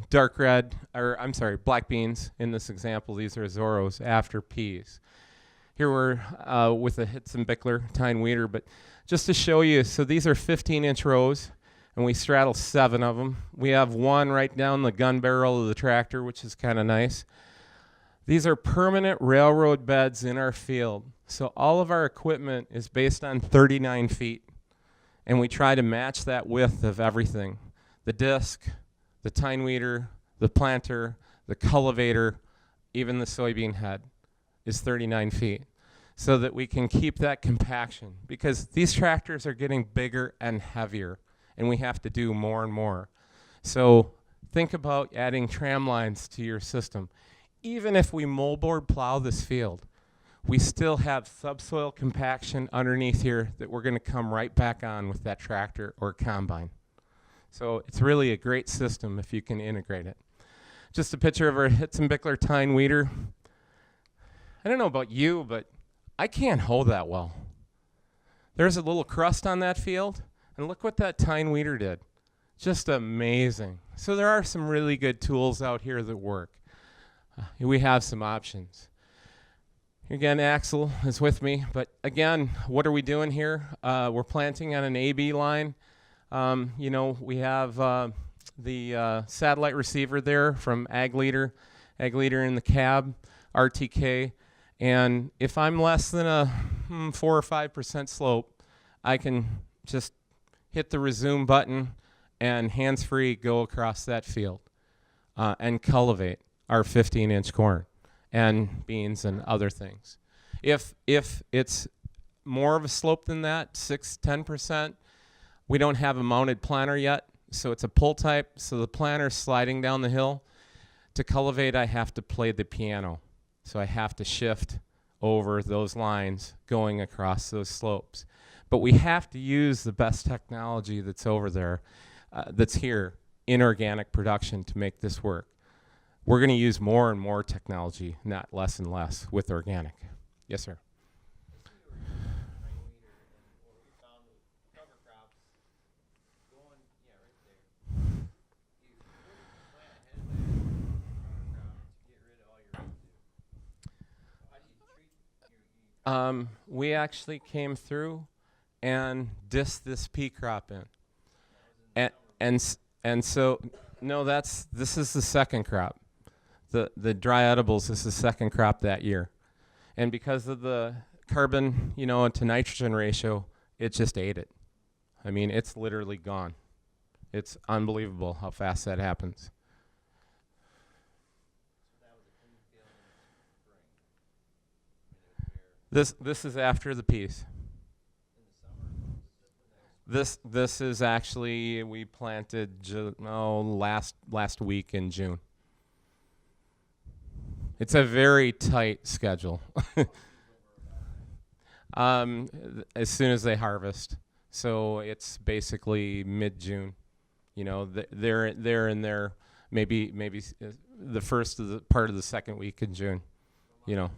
dark red, or I'm sorry, black beans in this example. These are Zorros after peas. Here we're with a Hitzenbichler tine weeder, but just to show you, so these are 15-inch rows, and we straddle 7 of them. We have one right down the gun barrel of the tractor, which is kind of nice. These are permanent railroad beds in our field. So all of our equipment is based on 39 feet, and we try to match that width of everything. The disc, the tine weeder, the planter, the cultivator, even the soybean head is 39 feet, so that we can keep that compaction, because these tractors are getting bigger and heavier, and we have to do more and more. So think about adding tram lines to your system. Even if we moldboard plow this field, we still have subsoil compaction underneath here that we're going to come right back on with that tractor or combine. So it's really a great system if you can integrate it. Just a picture of our Hitzenbichler tine weeder. I don't know about you, but I can't hoe that well. There's a little crust on that field, and look what that tine weeder did. Just amazing. So there are some really good tools out here that work. We have some options. Again, Axel is with me, but again, what are we doing here? We're planting on an AB line. You know, we have the satellite receiver there from Ag Leader in the cab, RTK, and if I'm less than a 4 or 5% slope, I can just hit the resume button and hands-free go across that field and cultivate our 15-inch corn and beans and other things. If it's more of a slope than that, 6-10%, we don't have a mounted planter yet, so it's a pull type, so the planter's sliding down the hill. To cultivate, I have to play the piano, so I have to shift over those lines going across those slopes. But we have to use the best technology that's over there, that's here in organic production to make this work. We're going to use more and more technology, not less and less, with organic. Yes, sir. We actually came through and dissed this pea crop in, and so no, this is the second crop. The dry edibles is the second crop that year, and because of the carbon, you know, to nitrogen ratio, it just ate it. I mean, it's literally gone. It's unbelievable how fast that happens. This is after the peas. This is actually, we planted last week in June. It's a very tight schedule. As soon as they harvest, so it's basically mid-June. You know, they're in there maybe the first of the part of the second week in June. You know.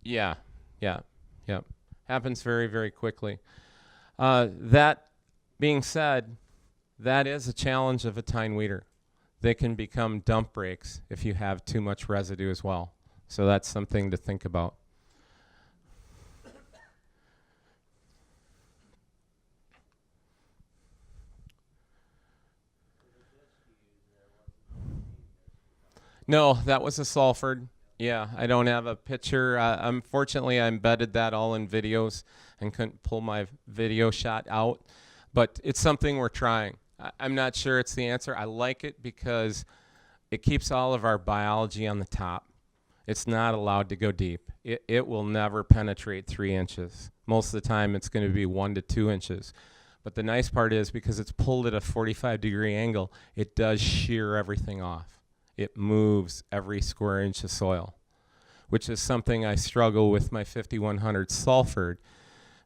Yeah. Happens very, very quickly. That being said, that is a challenge of a tine weeder. They can become dump breaks if you have too much residue as well. So that's something to think about. No, that was a Salford. Yeah, I don't have a picture. Unfortunately, I embedded that all in videos and couldn't pull my video shot out. But it's something we're trying. I'm not sure it's the answer. I like it because it keeps all of our biology on the top. It's not allowed to go deep. It will never penetrate 3 inches. Most of the time, it's going to be 1 to 2 inches. But the nice part is because it's pulled at a 45-degree angle, it does shear everything off. It moves every square inch of soil, which is something I struggle with my 5100 Salford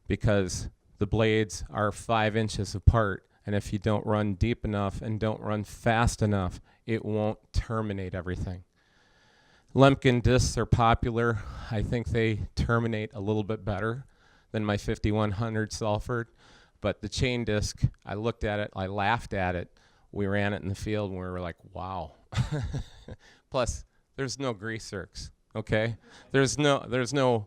because the blades are 5 inches apart, and if you don't run deep enough and don't run fast enough, it won't terminate everything. Lemken discs are popular. I think they terminate a little bit better than my 5100 Salford, But the chain disc, I looked at it, I laughed at it. We ran it in the field, and we were like, wow. Plus, there's no grease zerks, okay? There's no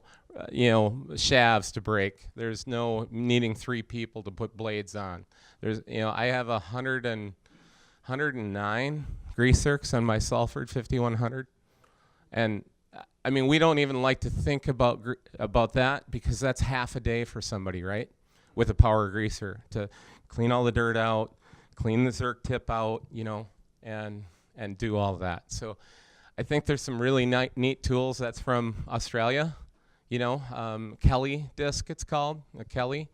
shafts to break. There's no needing 3 people to put blades on. I have 109 grease zerks on my Salford 5100. And I mean, we don't even like to think about that, because that's half a day for somebody, right? With a power greaser to clean all the dirt out, clean the zerk tip out, and do all that. So I think there's some really neat tools. That's from Australia, Kelly disc it's called, a Kelly.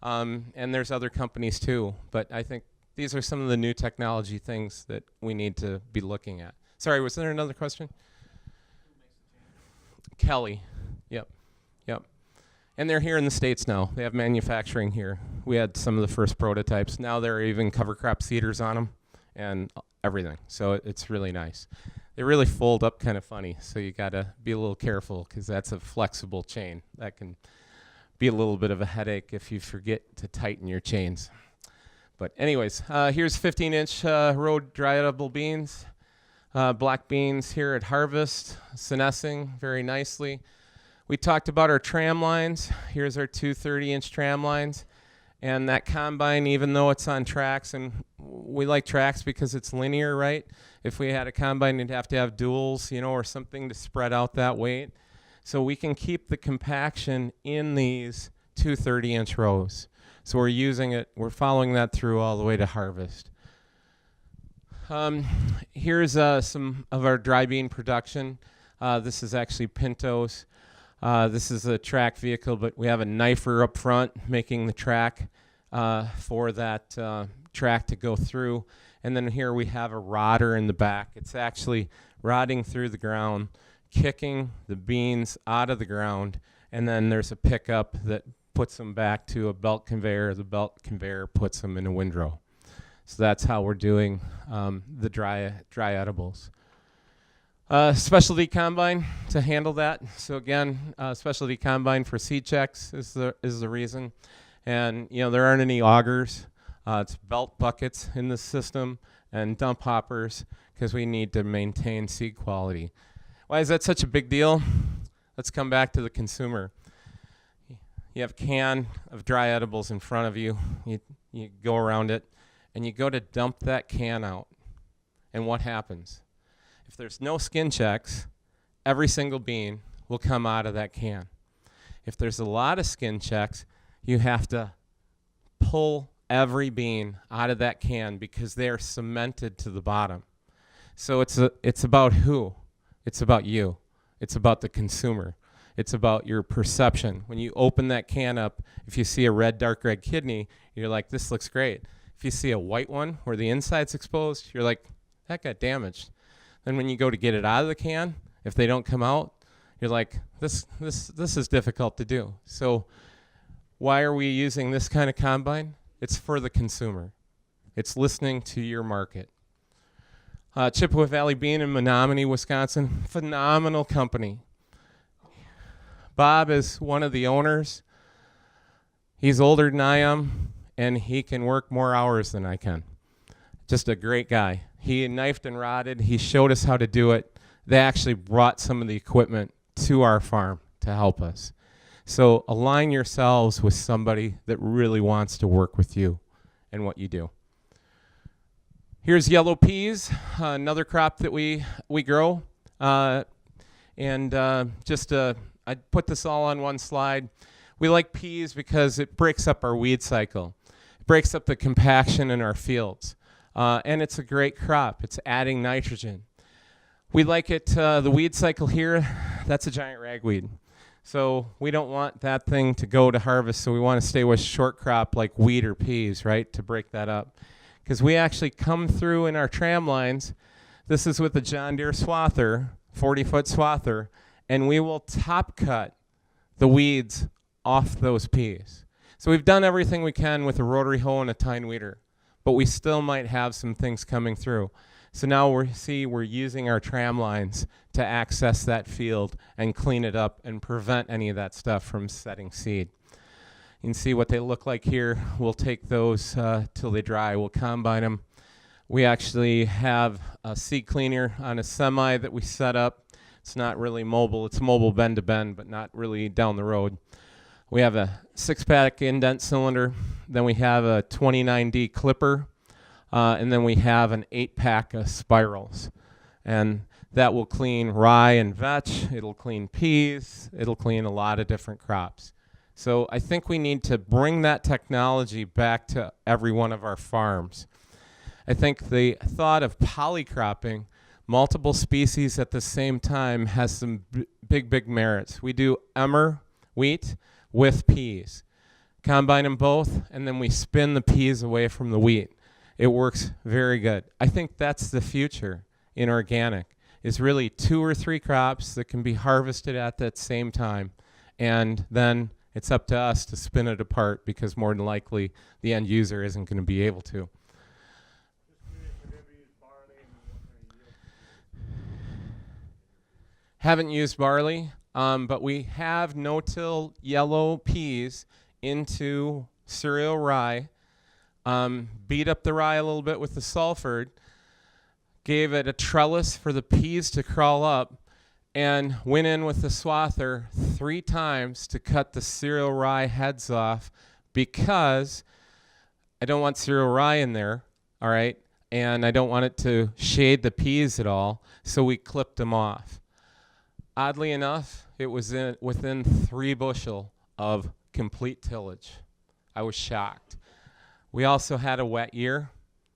And there's other companies too, but I think these are some of the new technology things that we need to be looking at. Sorry, was there another question? Kelly, yep. And they're here in the States now. They have manufacturing here. We had some of the first prototypes. Now there are even cover crop seeders on them and everything. So it's really nice. They really fold up kind of funny, so you gotta be a little careful, because that's a flexible chain. That can be a little bit of a headache if you forget to tighten your chains. But anyways, here's 15-inch road dry edible beans. Black beans here at harvest, senescing very nicely. We talked about our tram lines. Here's our 2 30-inch tram lines. And that combine, even though it's on tracks, and we like tracks because it's linear, right? If we had a combine, you'd have to have duals, or something to spread out that weight. So we can keep the compaction in these 2 30-inch rows. So we're following that through all the way to harvest. Here's some of our dry bean production. This is actually Pintos. This is a track vehicle, but we have a knifer up front making the track for that track to go through. And then here we have a rodder in the back. It's actually rodding through the ground, kicking the beans out of the ground, and then there's a pickup that puts them back to a belt conveyor. The belt conveyor puts them in a windrow. So that's how we're doing the dry edibles. Specialty combine to handle that. So again, specialty combine for seed checks is the reason. And there aren't any augers. It's belt buckets in the system and dump hoppers, because we need to maintain seed quality. Why is that such a big deal? Let's come back to the consumer. You have a can of dry edibles in front of you. You go around it, and you go to dump that can out. And what happens? If there's no skin checks, every single bean will come out of that can. If there's a lot of skin checks, you have to pull every bean out of that can, because they're cemented to the bottom. So it's about who? It's about you. It's about the consumer. It's about your perception. When you open that can up, if you see a dark red kidney, you're like, this looks great. If you see a white one where the inside's exposed, you're like, that got damaged. Then when you go to get it out of the can, if they don't come out, you're like, this is difficult to do. So why are we using this kind of combine? It's for the consumer. It's listening to your market. Chippewa Valley Bean in Menominee, Wisconsin, phenomenal company. Bob is one of the owners. He's older than I am, and he can work more hours than I can. Just a great guy. He knifed and rodded. He showed us how to do it. They actually brought some of the equipment to our farm to help us. So align yourselves with somebody that really wants to work with you and what you do. Here's yellow peas, another crop that we grow. I put this all on one slide. We like peas because it breaks up our weed cycle. It breaks up the compaction in our fields. And it's a great crop. It's adding nitrogen. We like it, the weed cycle here, that's a giant ragweed. So we don't want that thing to go to harvest, so we want to stay with short crop like wheat or peas, right, to break that up. Because we actually come through in our tram lines. This is with a John Deere swather, 40-foot swather, and we will top cut the weeds off those peas. So we've done everything we can with a rotary hoe and a tine weeder, but we still might have some things coming through. So now we're using our tram lines to access that field and clean it up and prevent any of that stuff from setting seed. You can see what they look like here. We'll take those till they dry. We'll combine them. We actually have a seed cleaner on a semi that we set up. It's not really mobile. It's mobile bend to bend, but not really down the road. We have a 6-pack indent cylinder. Then we have a 29D clipper. And then we have an 8-pack of spirals. And that will clean rye and vetch. It'll clean peas. It'll clean a lot of different crops. So I think we need to bring that technology back to every one of our farms. I think the thought of polycropping multiple species at the same time has some big merits. We do emmer wheat with peas. Combine them both, and then we spin the peas away from the wheat. It works very good. I think that's the future in organic, is really 2 or 3 crops that can be harvested at that same time. And then it's up to us to spin it apart, because more than likely the end user isn't going to be able to. Haven't used barley, but we have no-till yellow peas into cereal rye. Beat up the rye a little bit with the sulfur, gave it a trellis for the peas to crawl up, and went in with the swather 3 times to cut the cereal rye heads off, because I don't want cereal rye in there, all right, and I don't want it to shade the peas at all, so we clipped them off. Oddly enough, it was within 3 bushel of complete tillage. I was shocked. We also had a wet year,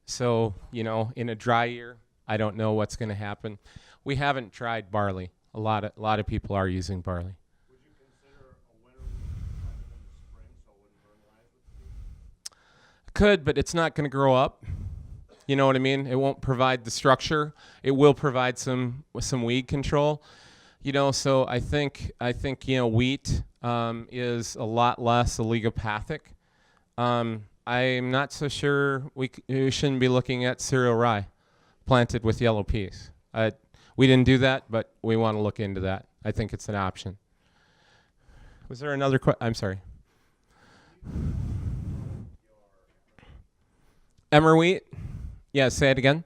so, you know, in a dry year, I don't know what's going to happen. We haven't tried barley. A lot of people are using barley. Would you consider a winter wheat rather than the spring, so it wouldn't fertilize with the seed? Could, but it's not going to grow up. You know what I mean? It won't provide the structure. It will provide some weed control. You know, so I think you know, wheat is a lot less oligopathic. I'm not so sure we shouldn't be looking at cereal rye planted with yellow peas. We didn't do that, but we want to look into that. I think it's an option. Was there another question? I'm sorry. Emmer wheat? Yeah, say it again.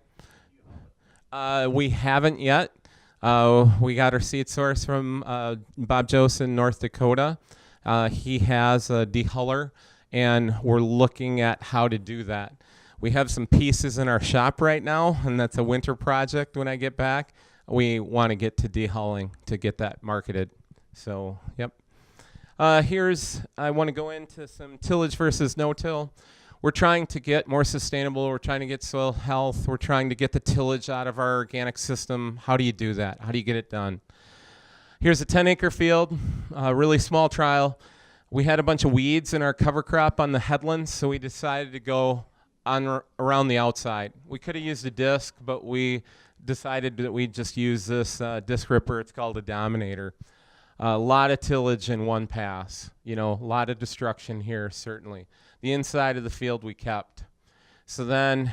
We haven't yet. We got our seed source from Bob Jose in North Dakota. He has a dehuller, and we're looking at how to do that. We have some pieces in our shop right now, and that's a winter project when I get back. We want to get to dehulling to get that marketed. So, yep. I want to go into some tillage versus no-till. We're trying to get more sustainable. We're trying to get soil health. We're trying to get the tillage out of our organic system. How do you do that? How do you get it done? Here's a 10-acre field, a really small trial. We had a bunch of weeds in our cover crop on the headlands, so we decided to go on around the outside. We could have used a disc, but we decided that we'd just use this disc ripper. It's called a Dominator. A lot of tillage in one pass. You know, a lot of destruction here, certainly. The inside of the field we kept. So then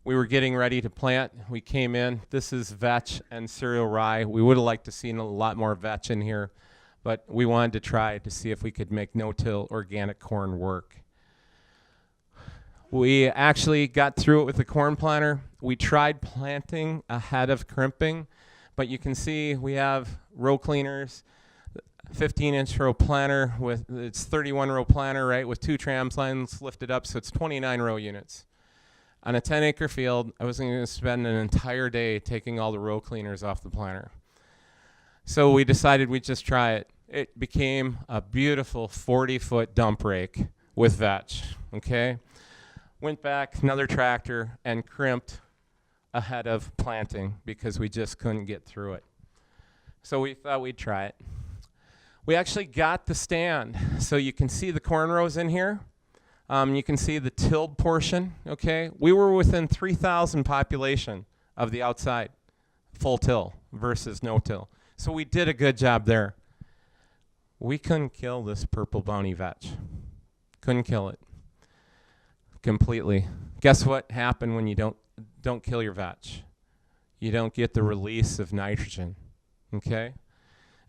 we were getting ready to plant. We came in. This is vetch and cereal rye. We would have liked to seen a lot more vetch in here, but we wanted to try to see if we could make no-till organic corn work. We actually got through it with the corn planter. We tried planting ahead of crimping, but you can see we have row cleaners, 15-inch row planter with, it's 31 row planter, right, with 2 trams lines lifted up, so it's 29 row units. On a 10-acre field, I was going to spend an entire day taking all the row cleaners off the planter. So we decided we'd just try it. It became a beautiful 40-foot dump rake with vetch, okay? Went back, another tractor, and crimped ahead of planting because we just couldn't get through it. So we thought we'd try it. We actually got the stand. So you can see the corn rows in here. You can see the tilled portion, okay? We were within 3,000 population of the outside, full till versus no till. So we did a good job there. We couldn't kill this purple bounty vetch. Couldn't kill it completely. Guess what happened when you don't kill your vetch? You don't get the release of nitrogen, okay?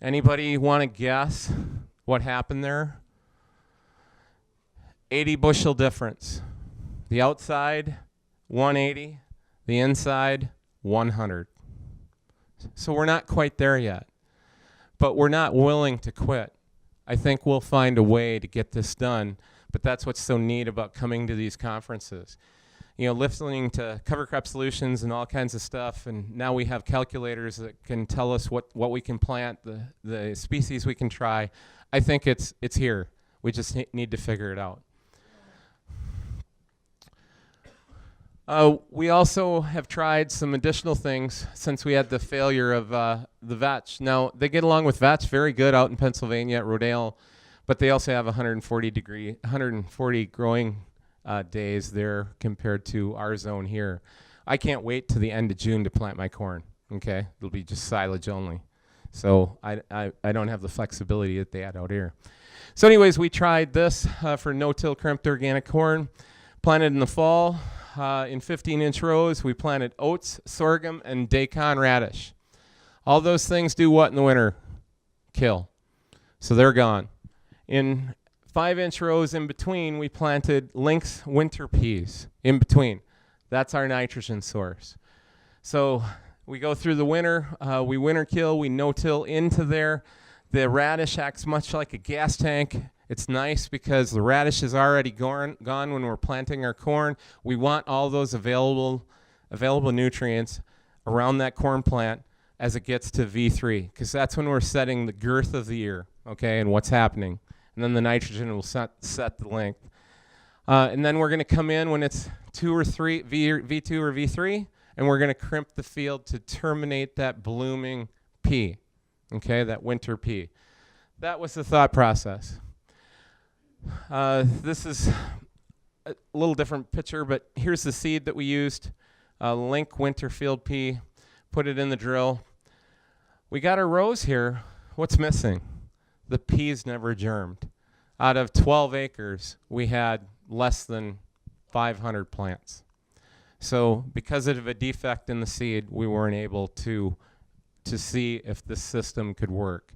Anybody want to guess what happened there? 80 bushel difference. The outside, 180. The inside, 100. So we're not quite there yet. But we're not willing to quit. I think we'll find a way to get this done, but that's what's so neat about coming to these conferences. You know, listening to cover crop solutions and all kinds of stuff, and now we have calculators that can tell us what we can plant, the species we can try. I think it's here. We just need to figure it out. We also have tried some additional things since we had the failure of the vetch. Now, they get along with vetch very good out in Pennsylvania at Rodale, but they also have 140 growing days there compared to our zone here. I can't wait to the end of June to plant my corn, okay? It'll be just silage only. So I don't have the flexibility that they had out here. So anyways, we tried this for no-till crimped organic corn, planted in the fall. In 15-inch rows, we planted oats, sorghum, and daikon radish. All those things do what in the winter? Kill. So they're gone. In 5-inch rows in between, we planted lynx winter peas in between. That's our nitrogen source. So we go through the winter, we winter kill, we no-till into there. The radish acts much like a gas tank. It's nice because the radish is already gone when we're planting our corn. We want all those available nutrients around that corn plant as it gets to V3, because that's when we're setting the girth of the year, okay, and what's happening. And then the nitrogen will set the length. And then we're going to come in when it's V2 or V3, and we're going to crimp the field to terminate that blooming pea, okay, that winter pea. That was the thought process. This is a little different picture, but here's the seed that we used, Link winter field pea. Put it in the drill. We got our rows here. What's missing? The peas never germed. Out of 12 acres, we had less than 500 plants. So because of a defect in the seed, we weren't able to see if this system could work.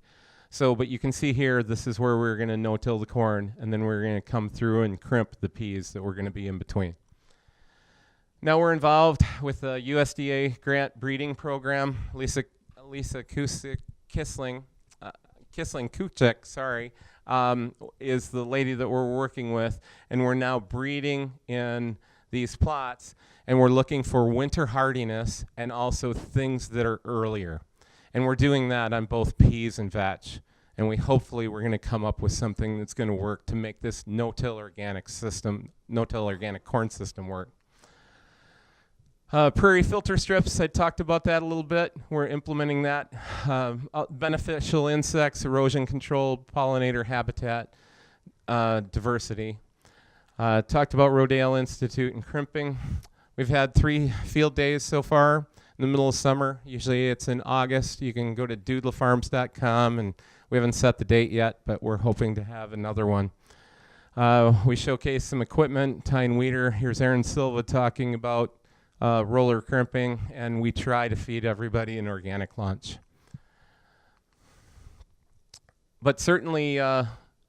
So, but you can see here, this is where we're going to no-till the corn, and then we're going to come through and crimp the peas that we're going to be in between. Now we're involved with a USDA grant breeding program. Lisa Kissling Kuchek, is the lady that we're working with, and we're now breeding in these plots, and we're looking for winter hardiness and also things that are earlier. And we're doing that on both peas and vetch. And hopefully we're going to come up with something that's going to work to make this no-till organic corn system work. Prairie filter strips, I talked about that a little bit. We're implementing that. Beneficial insects, erosion control, pollinator habitat, diversity. Talked about Rodale Institute and crimping. We've had 3 field days so far. In the middle of summer, usually it's in August. You can go to doudlafarms.com, and we haven't set the date yet, but we're hoping to have another one. We showcase some equipment, tine weeder. Here's Aaron Silva talking about roller crimping, and we try to feed everybody an organic lunch. But certainly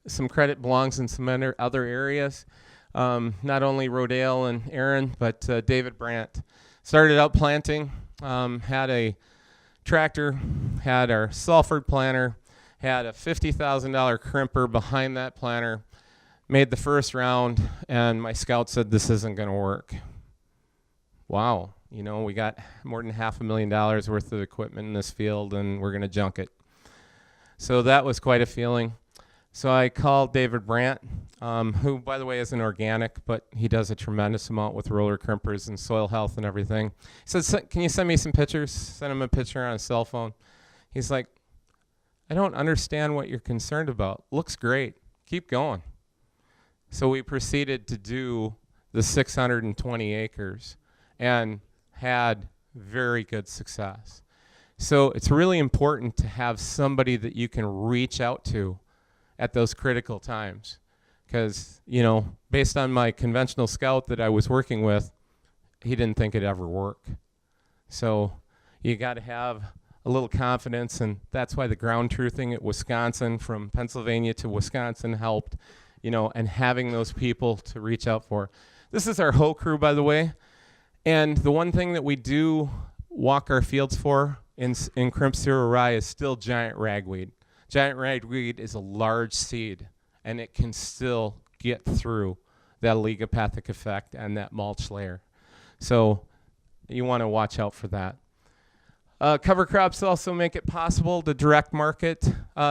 some credit belongs in some other areas. Not only Rodale and Aaron, but David Brandt. Started out planting. Had a tractor, had our Salford planter, had a $50,000 crimper behind that planter, made the first round, and my scout said, this isn't going to work. Wow, you know, we got more than $500,000 worth of equipment in this field, and we're going to junk it. So that was quite a feeling. So I called David Brandt, who, by the way, is an organic, but he does a tremendous amount with roller crimpers and soil health and everything. He said, can you send me some pictures? Send him a picture on his cell phone. He's like, I don't understand what you're concerned about. Looks great. Keep going. So we proceeded to do the 620 acres and had very good success. So it's really important to have somebody that you can reach out to at those critical times. Because, you know, based on my conventional scout that I was working with, he didn't think it'd ever work. So you got to have a little confidence, and that's why the ground truthing at Wisconsin from Pennsylvania to Wisconsin helped. and having those people to reach out for. This is our hoe crew, by the way. And the one thing that we do walk our fields for in crimp cereal rye is still giant ragweed. Giant ragweed is a large seed, and it can still get through that oligopathic effect and that mulch layer. So you want to watch out for that. Cover crops also make it possible to direct market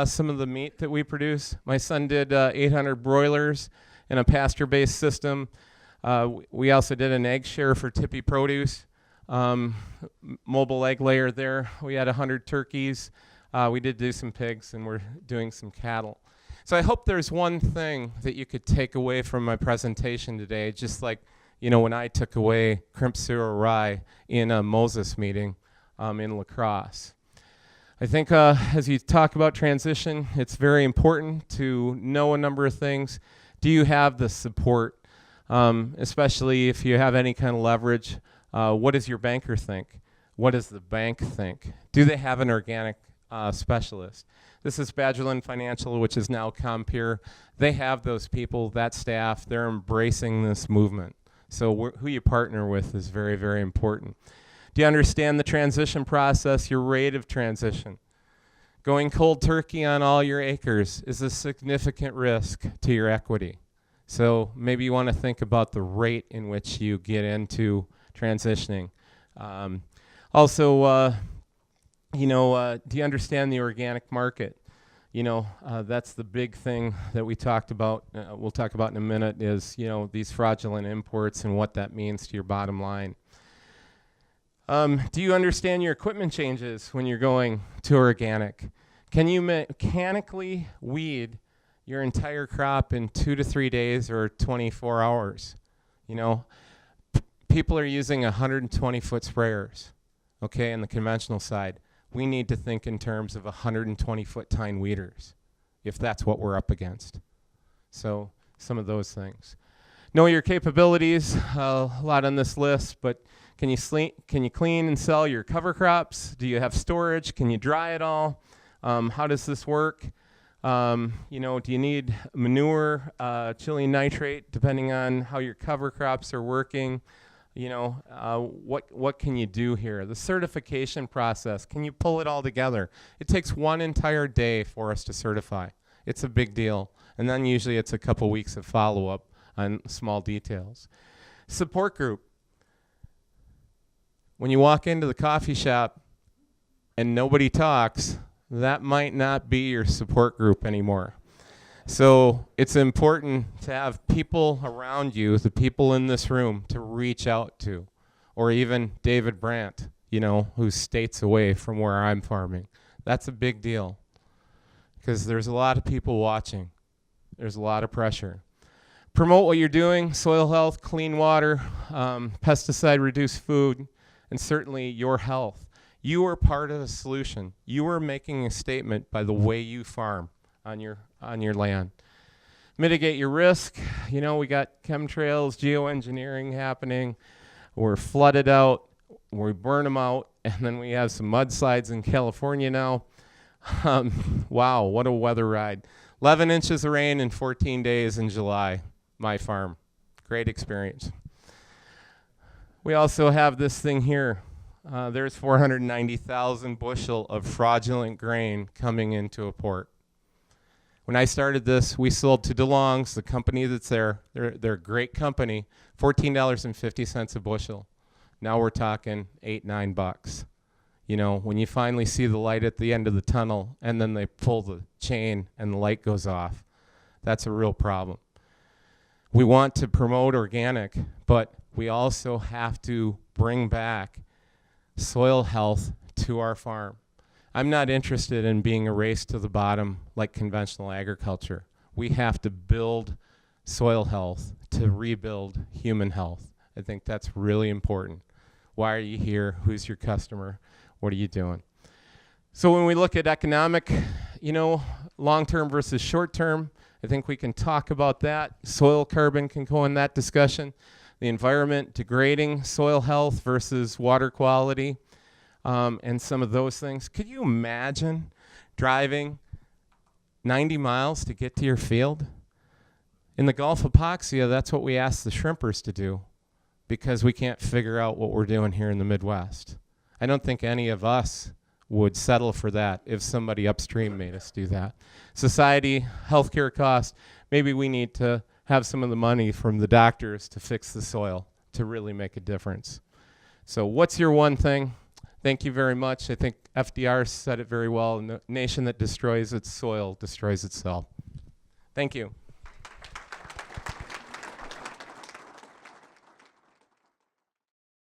some of the meat that we produce. My son did 800 broilers in a pasture-based system. We also did an egg share for Tippy Produce, mobile egg layer there. We had 100 turkeys. We did do some pigs, and we're doing some cattle. So I hope there's one thing that you could take away from my presentation today, just like when I took away crimp cereal rye in a Moses meeting in La Crosse. I think as you talk about transition, it's very important to know a number of things. Do you have the support, especially if you have any kind of leverage? What does your banker think? What does the bank think? Do they have an organic specialist? This is Badgerland Financial, which is now Compeer. They have those people, that staff. They're embracing this movement. So who you partner with is very, very important. Do you understand the transition process, your rate of transition? Going cold turkey on all your acres is a significant risk to your equity. So maybe you want to think about the rate in which you get into transitioning. Also, do you understand the organic market? That's the big thing that we talked about. We'll talk about in a minute is, these fraudulent imports and what that means to your bottom line. Do you understand your equipment changes when you're going to organic? Can you mechanically weed your entire crop in 2 to 3 days or 24 hours? People are using 120-foot sprayers, okay, on the conventional side. We need to think in terms of 120-foot tine weeders, if that's what we're up against. So some of those things. Know your capabilities, a lot on this list, but can you clean and sell your cover crops? Do you have storage? Can you dry it all? How does this work? Do you need manure, chili nitrate, depending on how your cover crops are working? What can you do here? The certification process, can you pull it all together? It takes one entire day for us to certify. It's a big deal. And then usually it's a couple weeks of follow-up on small details. Support group. When you walk into the coffee shop and nobody talks, that might not be your support group anymore. So it's important to have people around you, the people in this room, to reach out to, or even David Brandt, who's states away from where I'm farming. That's a big deal because there's a lot of people watching. There's a lot of pressure. Promote what you're doing, soil health, clean water, pesticide-reduced food, and certainly your health. You are part of the solution. You are making a statement by the way you farm on your land. Mitigate your risk. We got chemtrails, geoengineering happening. We're flooded out. We burn them out. And then we have some mudslides in California now. Wow, what a weather ride. 11 inches of rain in 14 days in July, my farm. Great experience. We also have this thing here. There's 490,000 bushel of fraudulent grain coming into a port. When I started this, we sold to DeLong's, the company that's there. They're a great company, $14.50 a bushel. Now we're talking $8-9. When you finally see the light at the end of the tunnel and then they pull the chain and the light goes off, that's a real problem. We want to promote organic, but we also have to bring back soil health to our farm. I'm not interested in being a race to the bottom like conventional agriculture. We have to build soil health to rebuild human health. I think that's really important. Why are you here? Who's your customer? What are you doing? So when we look at economic, long-term versus short-term, I think we can talk about that. Soil carbon can go in that discussion. The environment degrading soil health versus water quality, and some of those things. Could you imagine driving 90 miles to get to your field? In the Gulf Epoxia, that's what we ask the shrimpers to do because we can't figure out what we're doing here in the Midwest. I don't think any of us would settle for that if somebody upstream made us do that. Society, healthcare costs, maybe we need to have some of the money from the doctors to fix the soil to really make a difference. So what's your one thing? Thank you very much. I think FDR said it very well. A nation that destroys its soil destroys itself. Thank you.